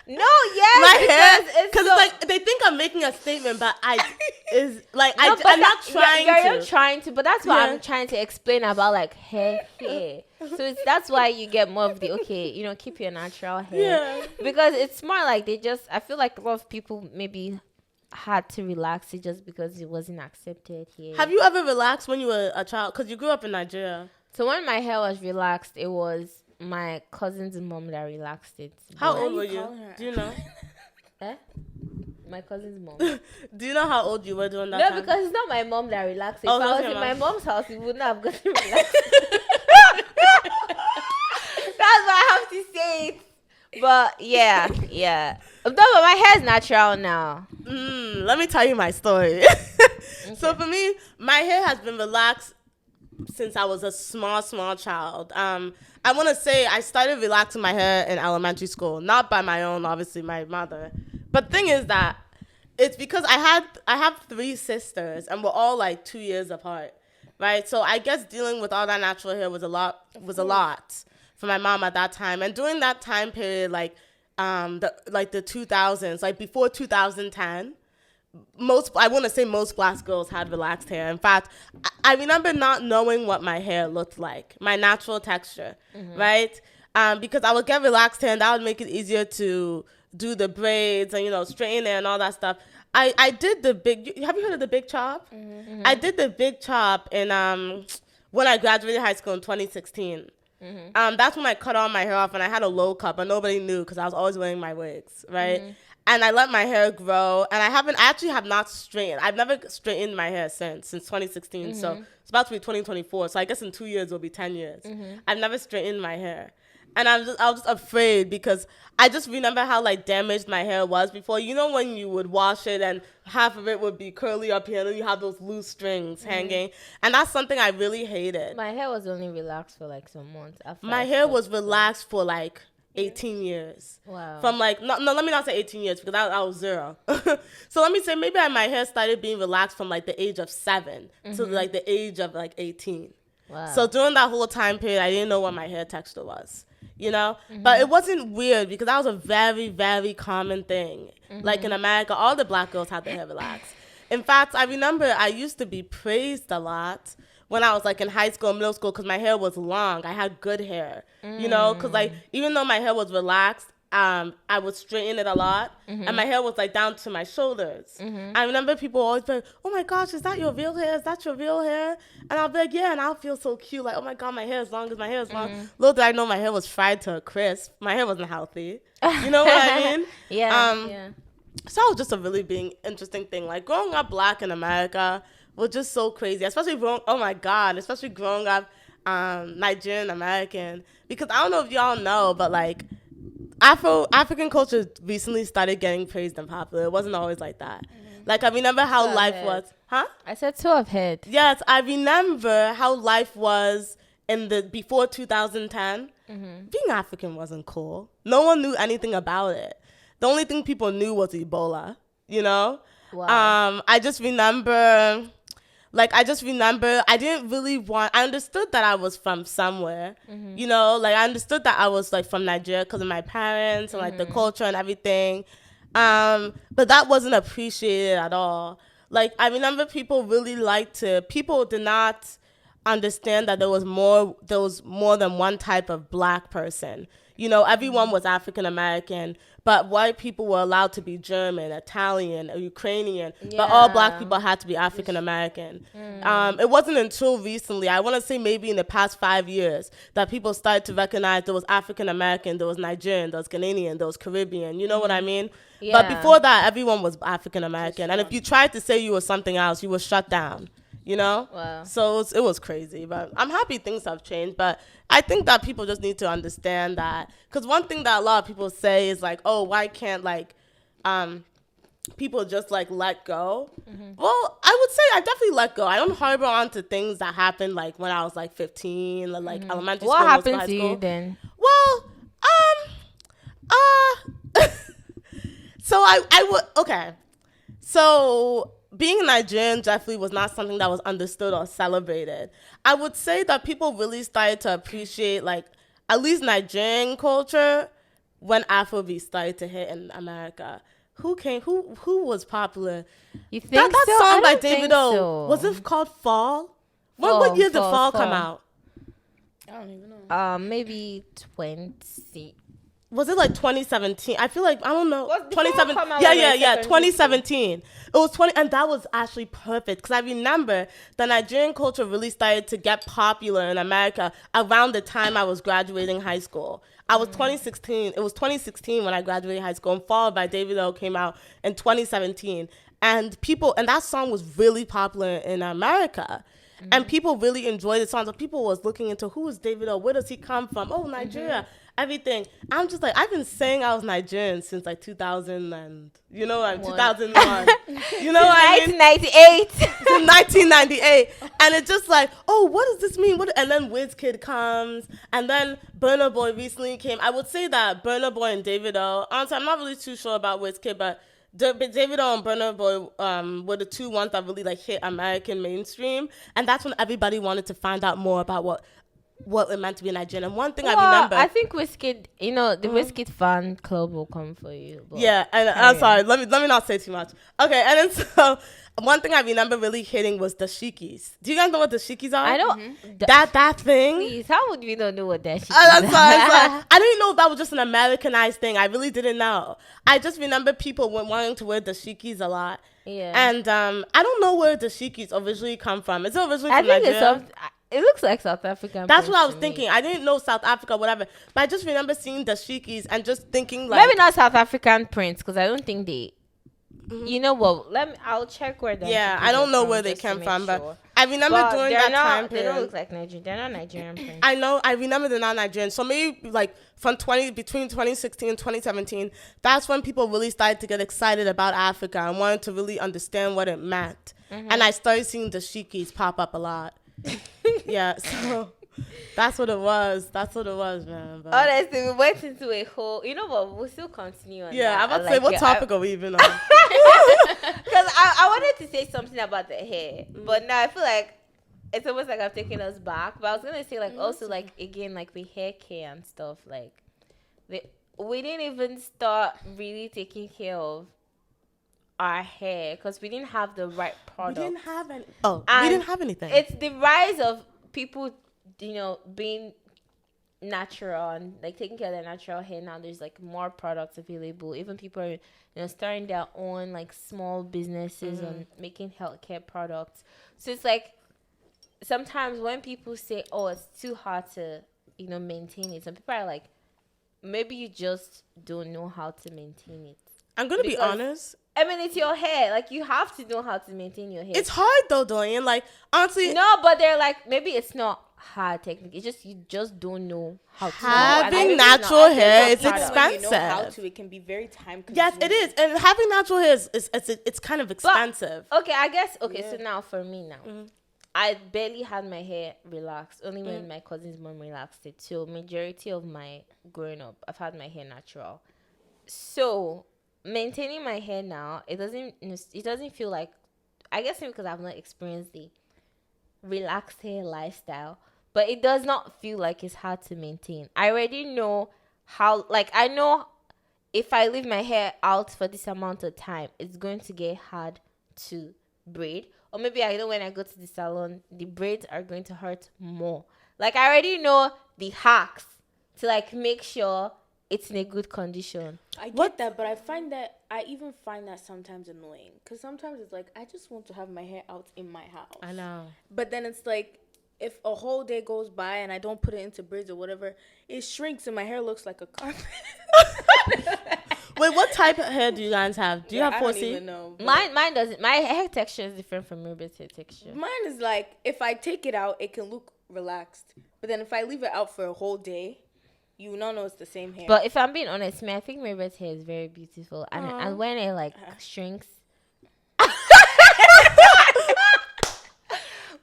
No, yes, My hair, because because so, it's like they think I'm making a statement, but I'm not but trying you're to. trying to, but that's what Yeah. I'm trying to explain about like hair. So that's why you get more of the keep your natural hair. Yeah. Because it's more like I feel like a lot of people maybe had to relax it just because it wasn't accepted here. Have you ever relaxed when you were a child? Because you grew up in Nigeria. So when my hair was relaxed, it was my cousin's mom that relaxed it. How But- old you were you? calling her? Do you know? Eh? My cousin's mom. Do you know how old you were during that No, time? because it's not my mom that relaxed it. Oh, If I that's was your in my mom. mom's house, we wouldn't have gotten relaxed. That's why I have to say it. But yeah. No, but my hair is natural now. Let me tell you my story. So for me, my hair has been relaxed since I was a small child. I want to say I started relaxing my hair in elementary school, not by my own, obviously my mother. But the thing is that it's because I have 3 sisters and we're all like 2 years apart, right? So I guess dealing with all that natural hair was a lot for my mom at that time. And during that time period, like the 2000s, like before 2010. I want to say most black girls had relaxed hair. In fact, I remember not knowing what my hair looked like, my natural texture, right? Because I would get relaxed hair and that would make it easier to do the braids and, straighten it and all that stuff. I did the have you heard of the big chop? I did the big chop in, when I graduated high school in 2016. That's when I cut all my hair off and I had a low cut, but nobody knew because I was always wearing my wigs, right? And I let my hair grow, and I actually have not straightened. I've never straightened my hair since 2016. So it's about to be 2024. So I guess in 2 years it'll be 10 years. I've never straightened my hair, and I was just afraid because I just remember how like damaged my hair was before. When you would wash it and half of it would be curly up here, and then you have those loose strings hanging, and that's something I really hated. My hair was only relaxed for like some months. After My I hair stopped. was relaxed for like 18 years. Wow. From like, no, let me not say 18 years because I was 0. So let me say maybe my hair started being relaxed from like the age of 7 to like the age of like 18. Wow. So during that whole time period, I didn't know what my hair texture was, But it wasn't weird because that was a very, very common thing. Like in America, all the black girls had their hair relaxed. In fact, I remember I used to be praised a lot when I was like in high school and middle school because my hair was long. I had good hair, because like even though my hair was relaxed, I would straighten it a lot, and my hair was like down to my shoulders. I remember people always be like, "Oh my gosh, is that your real hair? Is that your real hair?" And I'll be like, "Yeah," and I'll feel so cute, like, "Oh my god, my hair is long, my hair is long." Little did I know my hair was fried to a crisp. My hair wasn't healthy. You know what I mean? yeah. So that was just a really being interesting thing. Like growing up black in America was just so crazy, especially growing up Nigerian American. Because I don't know if y'all know, but like African culture recently started getting praised and popular. It wasn't always like that. Like I remember how So life ahead. was, huh? I said two of head. Yes, I remember how life was in the before 2010. Being African wasn't cool. No one knew anything about it. The only thing people knew was Ebola. You know. Wow. I just remember. Like, I just remember I didn't really I understood that I was from somewhere, you know, like I understood that I was like from Nigeria because of my parents and like the culture and everything. But that wasn't appreciated at all. Like, I remember people did not understand that there was more than one type of black person. You know, everyone was African American, but white people were allowed to be German, Italian, or Ukrainian, but all black people had to be African American. It wasn't until recently, I want to say maybe in the past 5 years, that people started to recognize there was African American, there was Nigerian, there was Ghanaian, there was Caribbean. You know what I mean? But before that, everyone was African American. And if you tried to say you were something else, you were shut down. You know? Wow. So it was crazy. But I'm happy things have changed. But I think that people just need to understand that. Because one thing that a lot of people say is like, oh, why can't like people just like let go? Well, I would say I definitely let go. I don't harbor on to things that happened like when I was like 15, like elementary school. What happened high to school. you then? Well, so I would, okay. So being Nigerian definitely was not something that was understood or celebrated. I would say that people really started to appreciate like at least Nigerian culture when Afrobeat started to hit in America. Who was popular? You think That so? song I by don't think David O. so. Was it called Fall? What year did Fall come out? I don't even know. Maybe 20. Was it like 2017? I feel like, I don't know. Was before 2017. come out Yeah, when yeah, I yeah. said 2017. It was 20, and that was actually perfect because I remember the Nigerian culture really started to get popular in America around the time I was graduating high school. I was 2016. It was 2016 when I graduated high school, and Fall by David O came out in 2017. And that song was really popular in America. And people really enjoyed the song. So people was looking into who is David O? Where does he come from? Oh, Nigeria. Everything. I'm just like, I've been saying I was Nigerian since like 2000 and, 2001. You know what I mean? 1998. Since 1998. And it's just like, oh, what does this mean? And then Wizkid comes. And then Burna Boy recently came. I would say that Burna Boy and David O. Honestly, I'm not really too sure about Wizkid, but David O and Burna Boy were the two ones that really like hit American mainstream, and that's when everybody wanted to find out more about what it meant to be a Nigerian. And one thing I remember, I think Wizkid, the Wizkid fan club will come for you. Yeah, and I'm sorry, let me not say too much. Okay, and then so one thing I remember really hitting was the shikis. Do you guys know what the shikis are? I don't. That thing. Please, how would we not know what that shit is? I'm sorry. I didn't know if that was just an Americanized thing. I really didn't know. I just remember people wanting to wear the shikis a lot. Yeah. And I don't know where the shikis originally come from. Is it originally I from think Nigeria? it looks like South African. That's what I was to me. thinking. I didn't know South Africa, whatever. But I just remember seeing the shikis and just thinking like, Maybe not South African prints because I don't think they. You know what? I'll check where they. yeah, I don't know where they came from, but I remember during that time period. They don't look like Nigerian. They're not Nigerian prints. I know. I remember they're not Nigerian. So maybe like between 2016 and 2017, that's when people really started to get excited about Africa and wanted to really understand what it meant. And I started seeing the shikis pop up a lot. Yeah, so that's what it was. That's what it was, man. But Honestly, we went into a whole. You know what? We'll still continue on. yeah, that. I'm about to say, what topic are we even on? Because I wanted to say something about the hair, but now I feel like it's almost like I'm taking us back. But I was gonna say like also like again like with hair care and stuff like we didn't even start really taking care of our hair because we didn't have the right product. We didn't have any. We didn't have anything. It's the rise of people, being natural and like taking care of their natural hair. Now there's like more products available. Even people are starting their own like small businesses and making healthcare products. So it's like sometimes when people say, "Oh, it's too hard to maintain it," some people are like, maybe you just don't know how to maintain it. I'm gonna be honest. I mean, it's your hair. Like, you have to know how to maintain your hair. It's hard though, Dorian. Like, honestly. No, but they're like, maybe it's not hard technique. It's just you just don't know how to. Having natural hair is Even when you know how expensive. to, it can be very time consuming. Yes, it is, and having natural hair is it's kind of expensive. Okay, I guess. Okay, so now for me now, I barely had my hair relaxed. Only when my cousin's mom relaxed it. So majority of my growing up, I've had my hair natural. So maintaining my hair now, it doesn't feel like. I guess maybe because I've not experienced the relaxed hair lifestyle, but it does not feel like it's hard to maintain. I already know how. Like I know if I leave my hair out for this amount of time, it's going to get hard to braid. Or maybe I know when I go to the salon, the braids are going to hurt more. Like I already know the hacks to like make sure it's in a good condition. I get that, but I even find that sometimes annoying. Because sometimes it's like, I just want to have my hair out in my house. I know. But then it's like, if a whole day goes by and I don't put it into braids or whatever, it shrinks and my hair looks like a carpet. Wait, what type of hair do you guys have? Do you have I don't 4C? even know. Mine doesn't. My hair texture is different from Ruby's hair texture. Mine is like, if I take it out, it can look relaxed. But then if I leave it out for a whole day, you will not know it's the same hair. But if I'm being honest, I think Ruby's hair is very beautiful. And when it like shrinks.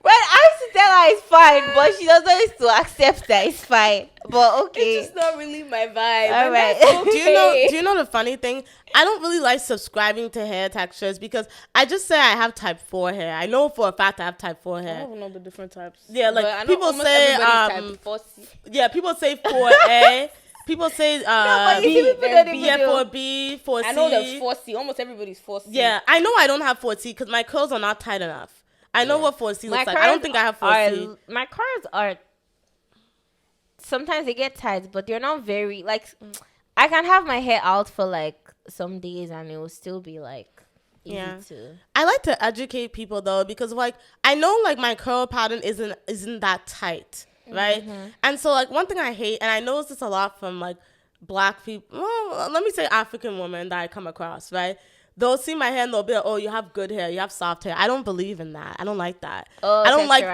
Well, I used to tell her it's fine, but she doesn't used to accept that it's fine. But okay. It's just not really my vibe. All and right. that's okay. Do you know the funny thing? I don't really like subscribing to hair textures because I just say I have type 4 hair. I know for a fact I have type 4 I hair. don't know the different types. Yeah, like But I know people almost say everybody's type 4C. yeah, people say 4A. People say but you see people don't even yeah, know. 4B, 4C. I know there's 4C. Almost everybody's 4C. Yeah, I know I don't have 4C because my curls are not tight enough. I know what 4C looks like. I don't think I have 4C. My curls are sometimes they get tight, but they're not very like. I can have my hair out for like some days and it will still be like easy to. I like to educate people though because like I know like my curl pattern isn't that tight, right? And so like one thing I hate, and I notice this a lot from like black people. Well, let me say African women that I come across, right? They'll see my hair and they'll be like, oh, you have good hair. You have soft hair. I don't believe in that. I don't like that. Oh,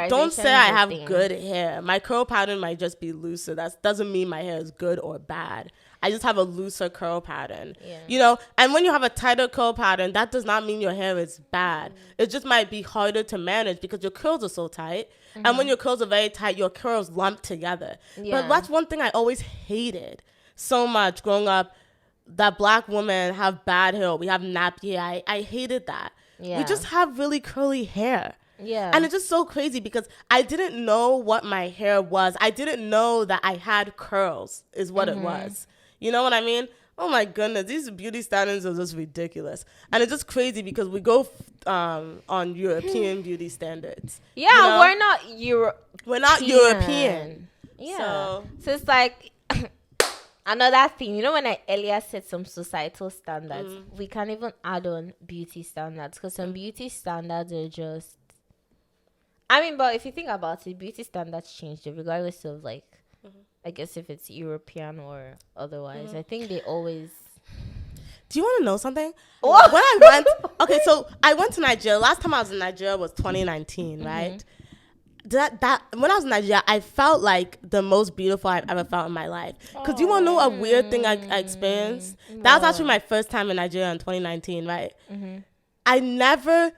don't say I have thing. good hair. My curl pattern might just be looser. That doesn't mean my hair is good or bad. I just have a looser curl pattern. Yeah. You know, and when you have a tighter curl pattern, that does not mean your hair is bad. It just might be harder to manage because your curls are so tight. And when your curls are very tight, your curls lump together. Yeah. But that's one thing I always hated so much growing up. That black women have bad hair. We have nappy hair. I hated that. Yeah. We just have really curly hair. Yeah. And it's just so crazy because I didn't know what my hair was. I didn't know that I had curls is what it was. You know what I mean? Oh my goodness. These beauty standards are just ridiculous. And it's just crazy because we go on European beauty standards. Yeah, you know? we're not European. Yeah. So it's like another thing, you know, when I earlier said some societal standards, we can even add on beauty standards because some beauty standards are just. I mean, but if you think about it, beauty standards change regardless of like, I guess if it's European or otherwise. I think they always. do you want to know something? What? When I went, okay, so I went to Nigeria. Last time I was in Nigeria was 2019, right? That when I was in Nigeria, I felt like the most beautiful I've ever felt in my life. Because you want to know a weird thing I experienced? That was actually my first time in Nigeria in 2019, right? I never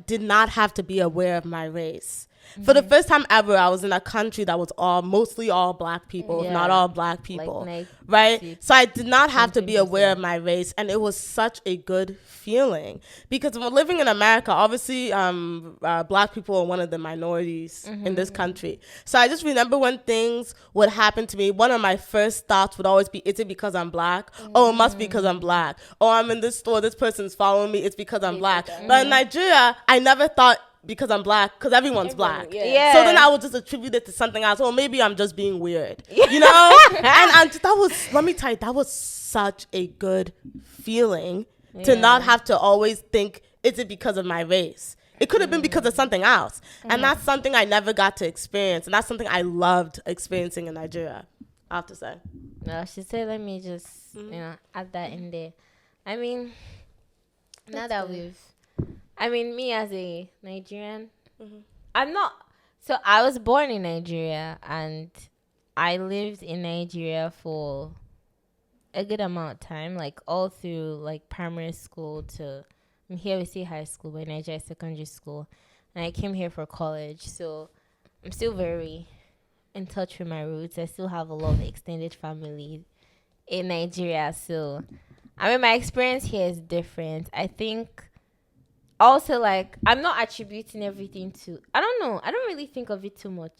did not have to be aware of my race. For the first time ever, I was in a country that was mostly all black people, if not all black people, Like right? So I did not have to be aware of something my race, and it was such a good feeling because when living in America, obviously, black people are one of the minorities in this country. So I just remember when things would happen to me, one of my first thoughts would always be, is it because I'm black? Oh, it must be because I'm black. Oh, I'm in this store, this person's following me, it's because I'm black. But in Nigeria, I never thought because I'm black, because everyone's black. Yeah. So then I would just attribute it to something else. Oh, maybe I'm just being weird. You know? and that was, let me tell you, that was such a good feeling to not have to always think, is it because of my race? It could have been because of something else. And that's something I never got to experience. And that's something I loved experiencing in Nigeria, I have to say. No, she said, let me just, add that in there. I mean, now that me as a Nigerian, I'm not. So I was born in Nigeria, and I lived in Nigeria for a good amount of time, like all through like primary school to here we say high school, but Nigeria is secondary school, and I came here for college. So I'm still very in touch with my roots. I still have a lot of extended family in Nigeria. So I mean, my experience here is different. I think also like I'm not attributing everything to. I don't know. I don't really think of it too much.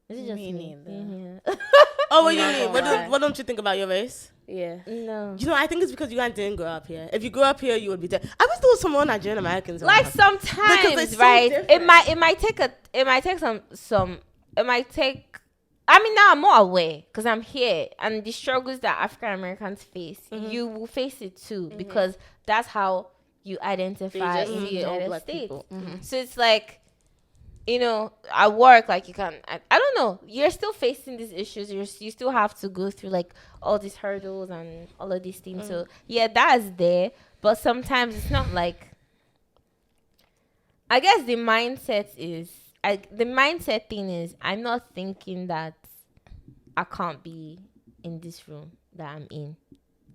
Is it just Me me? neither. Yeah. Oh, what do you Not mean? gonna lie. What don't you think about your race? Yeah. No. You know, I think it's because you guys didn't grow up here. If you grew up here, you would be dead. I wish there was some more Nigerian Americans Like around. sometimes, it's so right? different. It might take it might take. I mean, now I'm more aware because I'm here, and the struggles that African Americans face, you will face it too, because that's how you identify just in the see all United black States. people. So it's like, you know, at work, like you can, I don't know, you're still facing these issues. You still have to go through like all these hurdles and all of these things. So yeah, that is there, but sometimes it's not like. I guess the mindset thing is I'm not thinking that I can't be in this room that I'm in.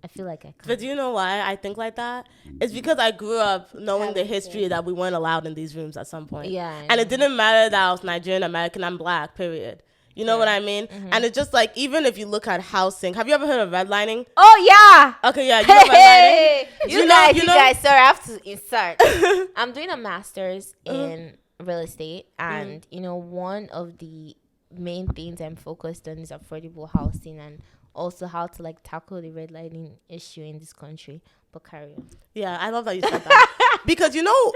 I feel like I But can't. do you know why I think like that? It's because I grew up knowing the history that we weren't allowed in these rooms at some point. Yeah, I And it know. didn't matter that I was Nigerian, American, I'm black, period. You know what I mean? And it's just like, even if you look at housing, have you ever heard of redlining? Oh yeah. Okay, yeah, you know redlining? You guys, sorry, I have to insert. I'm doing a master's in real estate, and you know, one of the main things I'm focused on is affordable housing, and also how to like tackle the redlining issue in this country. But carry on. Yeah, I love that you said that. Because you know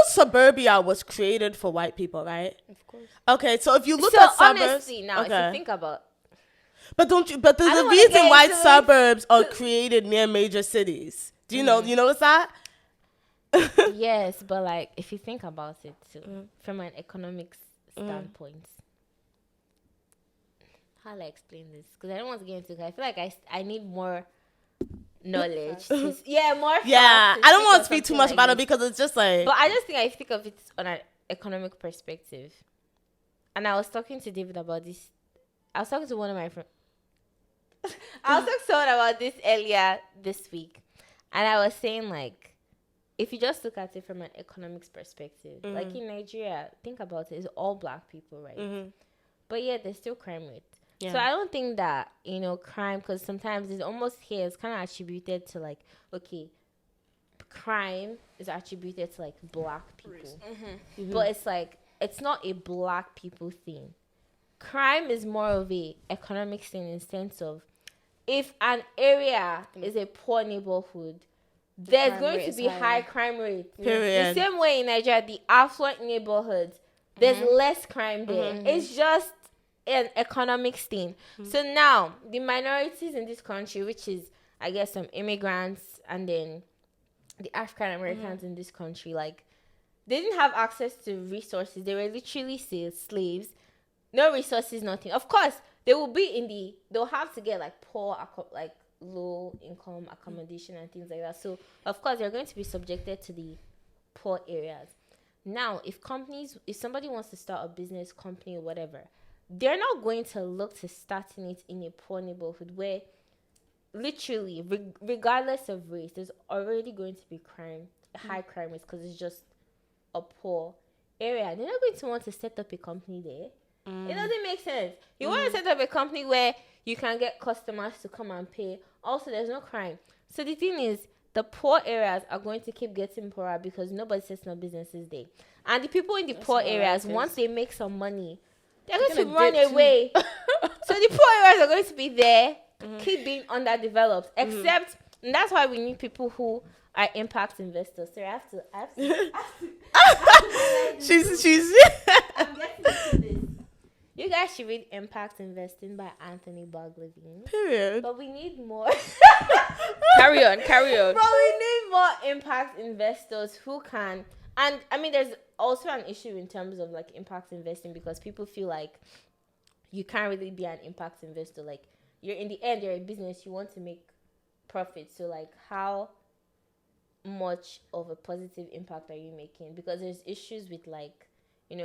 suburbia was created for white people, right? Of course. Okay, so if you look So at suburbs, honestly, now if you think about, but there's I a don't wanna reason get why into it. suburbs are created near major cities. Do you know? You notice that? yes, but like if you think about it too, from an economics standpoint, how do I explain this? Because I don't want to get into it. I feel like I need more knowledge. More. Yeah, facts I don't want on to speak too something much like about it this. because it's just like. But I just think I think of it on an economic perspective. And I was talking to David about this. I was talking to one of my friends. I was talking to someone about this earlier this week. And I was saying, like, if you just look at it from an economics perspective, like in Nigeria, think about it, it's all black people, right? But yeah, there's still crime rate. Yeah. So I don't think that, you know, crime, because sometimes it's almost here, it's kind of attributed to like, okay, crime is attributed to like black people. But it's like, it's not a black people thing. Crime is more of a economic thing in the sense of if an area is a poor neighborhood, there's crime going rate to is be higher. high crime rate. Period. The same way in Nigeria, the affluent neighborhoods, there's less crime there. It's just an economics thing. So now, the minorities in this country, which is, I guess, some immigrants and then the African Americans in this country, like, they didn't have access to resources. They were literally slaves. No resources, nothing. Of course, they will be they'll have to get like like low income accommodation and things like that. So, of course, they're going to be subjected to the poor areas. Now, if somebody wants to start a business company or whatever, they're not going to look to starting it in a poor neighborhood where literally, regardless of race, there's already going to be high crime rates because it's just a poor area. They're not going to want to set up a company there. It doesn't make sense. You want to set up a company where you can get customers to come and pay. Also, there's no crime. So the thing is, the poor areas are going to keep getting poorer because nobody's setting up businesses there. And the people in the poor areas, once they make some money, they're going to run away. So the poor areas are going to be there, keep being underdeveloped. Except, and that's why we need people who are impact investors. So I have to she's. I'm getting into this. You guys should read Impact Investing by Anthony Boglivine. Period. But we need more. Carry on. But we need more impact investors who can. And I mean, there's also an issue in terms of like impact investing because people feel like you can't really be an impact investor. Like you're in the end, you're a business. You want to make profit. So like, how much of a positive impact are you making? Because there's issues with like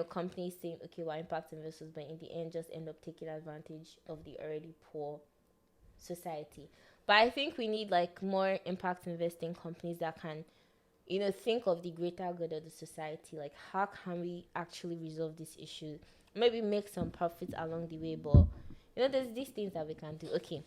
companies saying, okay, we're impact investors, but in the end just end up taking advantage of the already poor society. But I think we need like more impact investing companies that can, think of the greater good of the society. Like, how can we actually resolve this issue? Maybe make some profits along the way, but there's these things that we can do. Okay,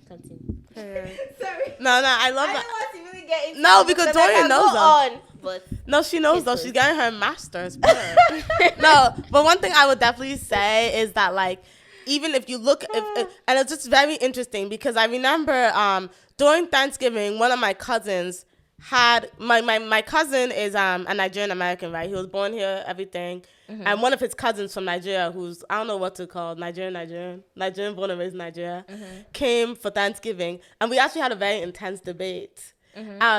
continue. Sorry. No, I love I that. don't want to really get into No, it because I Dorian can knows go them. on, but No, she knows though. She's getting her master's. No, but one thing I would definitely say is that like, even if you look, and it's just very interesting because I remember during Thanksgiving, one of my cousins had my cousin is a Nigerian American, right? He was born here, everything, and one of his cousins from Nigeria, who's I don't know what to call Nigerian, born and raised in Nigeria, came for Thanksgiving, and we actually had a very intense debate.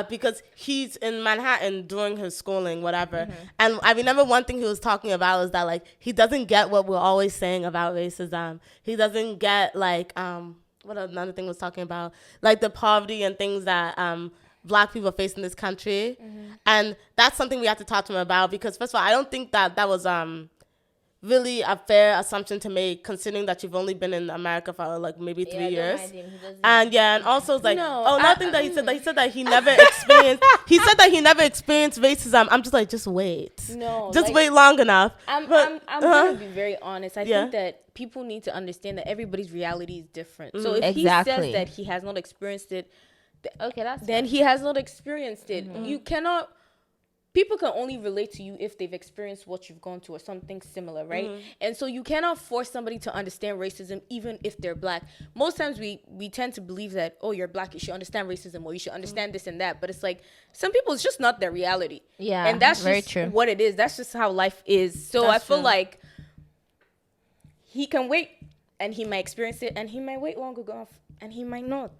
Because he's in Manhattan doing his schooling, whatever. And I remember one thing he was talking about was that, like, he doesn't get what we're always saying about racism. He doesn't get, like, what another thing was talking about? Like, the poverty and things that Black people face in this country. And that's something we have to talk to him about because, first of all, I don't think that was really a fair assumption to make, considering that you've only been in America for like maybe 3 years. And also it's like, another thing that he said that he never experienced. He said that he never experienced racism. I'm just like, just wait. No, just like, wait long enough. I'm gonna be very honest. I Yeah. think that people need to understand that everybody's reality is different. So if Exactly. he says that he has not experienced it, okay, then he has not experienced it. You cannot. People can only relate to you if they've experienced what you've gone through or something similar, right? And so you cannot force somebody to understand racism even if they're Black. Most times we tend to believe that, oh, you're Black, you should understand racism or you should understand this and that. But it's like, some people, it's just not their reality. Yeah, and that's very just true. what it is. That's just how life is. So That's I feel true. like he can wait and he might experience it and he might wait long ago and he might not.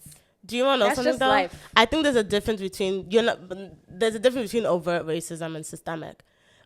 Do you want to know That's something just though? life. I think there's a difference between overt racism and systemic.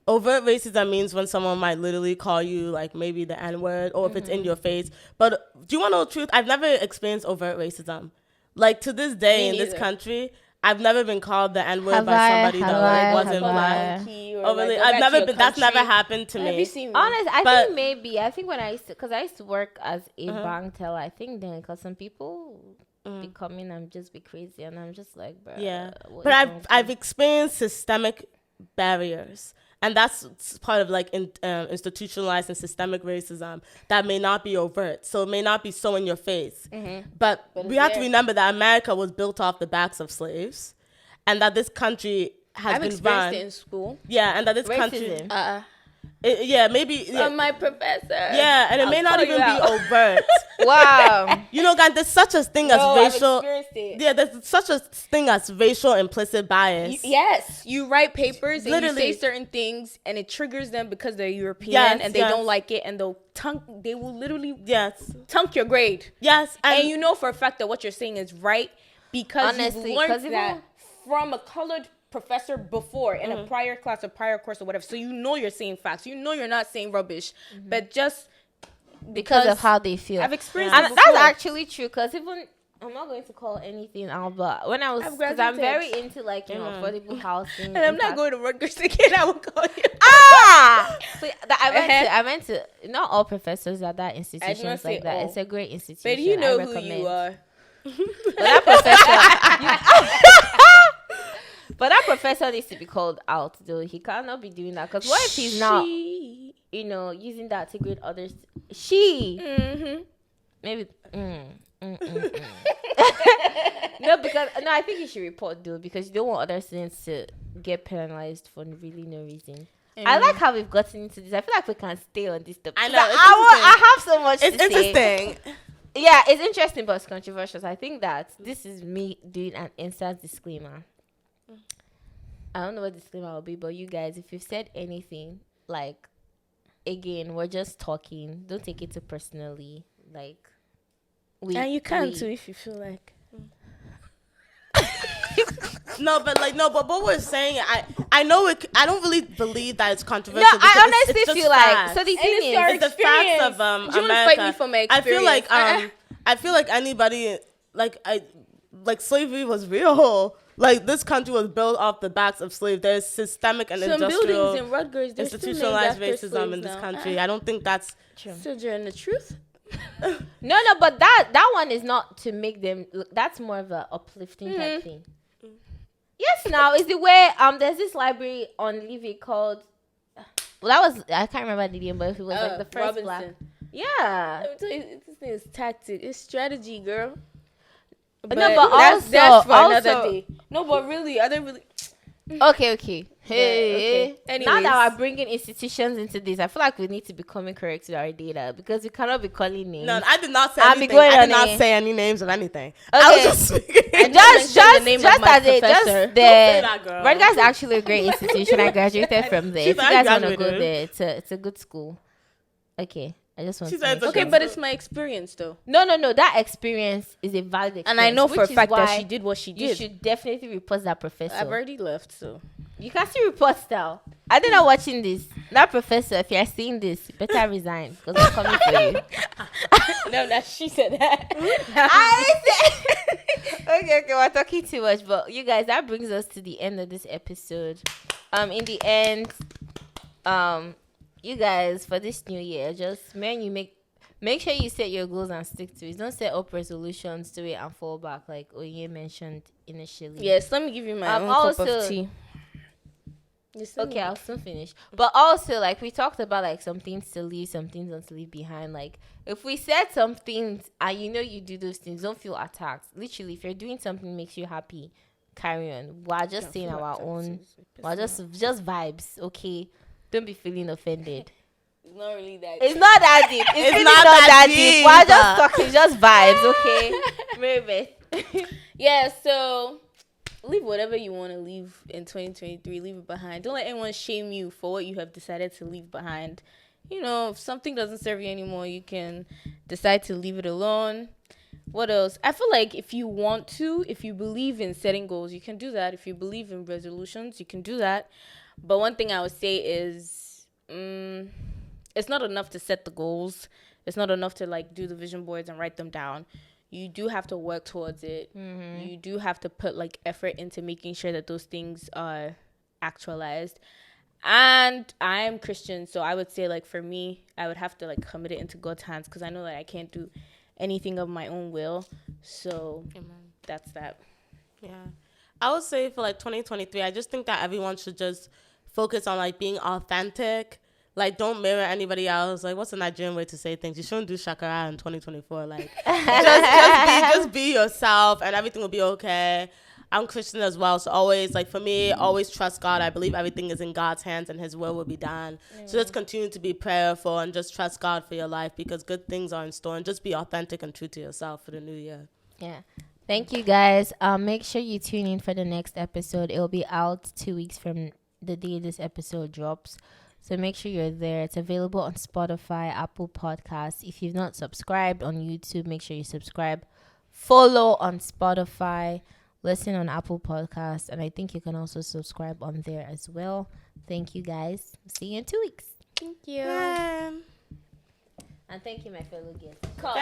Overt racism means when someone might literally call you like maybe the N-word or if it's in your face. But do you want to know the truth? I've never experienced overt racism. Like to this day in this neither. country, I've never been called the N-word Have by I? somebody Have that I? like wasn't Have Black. I? Oh really? I've never been. That's never happened to Have you me. seen me? Honest, I But- think maybe. I think when I used to work as a bank teller, I think then because some people be coming and just be crazy, and I'm just like, bro. Yeah, but I've experienced systemic barriers, and that's part of like institutionalized and systemic racism that may not be overt, so it may not be so in your face. But we have to remember that America was built off the backs of slaves, and that this country has I've been experienced run. it in school. Yeah, and that this country. Racism. Maybe. Yeah, From my professor. yeah, and it may not call you even be out. overt. Wow. You know, guys, there's such a thing as I've racial. experienced it. Yeah, there's such a thing as racial implicit bias. Yes, you write papers and Literally. you say certain things, and it triggers them because they're European Yes, and they yes. don't like it, and they will literally Yes. tunk your grade. Yes. And you know for a fact that what you're saying is right because Honestly, you've learned 'cause even- that from a colored professor before in a prior class or prior course or whatever. So you know you're saying facts. You know you're not saying rubbish, but just Because of how they feel. I've experienced And it that's before. actually true, because even I'm not going to call anything out, but when I was, I've because I'm very graduated. into like affordable housing, And I'm not impact- going to Rutgers again. I will call you. So I went to not all professors are that institutions say like that. all. It's a great institution. But you know I who recommend. you are. But that professor needs to be called out, though. He cannot be doing that, because what if he's not, using that to grade others? Maybe. No, I think you should report, though, because you don't want other students to get penalized for really no reason. I like how we've gotten into this. I feel like we can stay on this topic. I know, it's I have so much It's to say. interesting. Yeah, it's interesting, but it's controversial. So I think that this is me doing an instant disclaimer. I don't know what disclaimer will be, but you guys, if you've said anything, like, again, we're just talking. Don't take it too personally. Like, And you can too if you feel like. But what we're saying, I know it. I don't really believe that it's no, controversial. because I it's honestly just feel like, facts. so the And thing it's your is, It's the facts of Do you wanna America. fight me for my I feel like experience? I feel like anybody like like slavery was real. Like this country was built off the backs of slaves. There's systemic and Some industrial buildings in Rutgers, they're institutionalized still named after racism in slaves this now. country. I don't think that's Children, the truth. No, but that one is not to make them look. That's more of a uplifting type thing. Yes, now is the way there's this library on Levy called. Well, that was I can't remember the name, but it was like the first Robinson. black. Yeah. Let me tell you, this thing is tactic. It's strategy, girl. No, but that's also- for another also- day. No, but really, I don't really. Okay. Hey. okay. Now that Anyways. we're bringing institutions into this, I feel like we need to be coming correct with our data because we cannot be calling names. no. I did not say I'll be anything. going I on did not a- say any names of anything. I was Okay. just speaking. mention just the name of just my as it just professor. the say that, girl. Rutgers is actually a great institution. I graduated from there. She's If you guys want to go graduated. there, it's a good school. Okay, I just want She to said make it's a sure. Okay, but it's my experience though, No, that experience is a valid experience. and I know for a which is fact that why she did what she You did. should definitely report that professor. I've already left, so You can still report now. I think I'm watching this. That professor, if you're seeing this, you better resign because I'm coming for you. no, that she said that. I said okay, we're talking too much, but you guys, that brings us to the end of this episode. In the end, you guys, for this new year, just make sure you set your goals and stick to it. Don't set up resolutions to it and fall back like Oye mentioned initially. Yes, let me give you my own also- cup of tea. Just let Okay, me- I'll soon finish. But also, like, we talked about, like, some things to leave, some things not to leave behind. Like, if we said some things and you know you do those things, don't feel attacked. Literally, if you're doing something that makes you happy, carry on. We're just saying our own. We're just vibes, okay? Don't be feeling offended. It's not really that. It's not that deep. It's really not not that that deep. deep. We're just talking, just vibes, okay? Maybe. Yeah, so leave whatever you want to leave in 2023. Leave it behind. Don't let anyone shame you for what you have decided to leave behind. You know, if something doesn't serve you anymore, you can decide to leave it alone. What else? I feel like if you want to, if you believe in setting goals, you can do that. If you believe in resolutions, you can do that. But one thing I would say is it's not enough to set the goals. It's not enough to like do the vision boards and write them down. You do have to work towards it. Mm-hmm. You do have to put like effort into making sure that those things are actualized. And I'm Christian, so I would say like for me, I would have to like commit it into God's hands because I know that I can't do anything of my own will. So that's that. Yeah. I would say for like 2023, I just think that everyone should just focus on like being authentic. Like, don't mirror anybody else. Like, what's the Nigerian way to say things? You shouldn't do shakara in 2024. Like, just be yourself and everything will be okay. I'm Christian as well. So always, like for me, always trust God. I believe everything is in God's hands and his will be done. So just continue to be prayerful and just trust God for your life because good things are in store. And just be authentic and true to yourself for the new year. Yeah. Thank you, guys. Make sure you tune in for the next episode. It'll be out 2 weeks from the day this episode drops. So make sure you're there. It's available on Spotify, Apple Podcasts. If you've not subscribed on YouTube, make sure you subscribe. Follow on Spotify. Listen on Apple Podcasts. And I think you can also subscribe on there as well. Thank you, guys. See you in 2 weeks. Thank you. Bye. And thank you, my fellow guests. Thank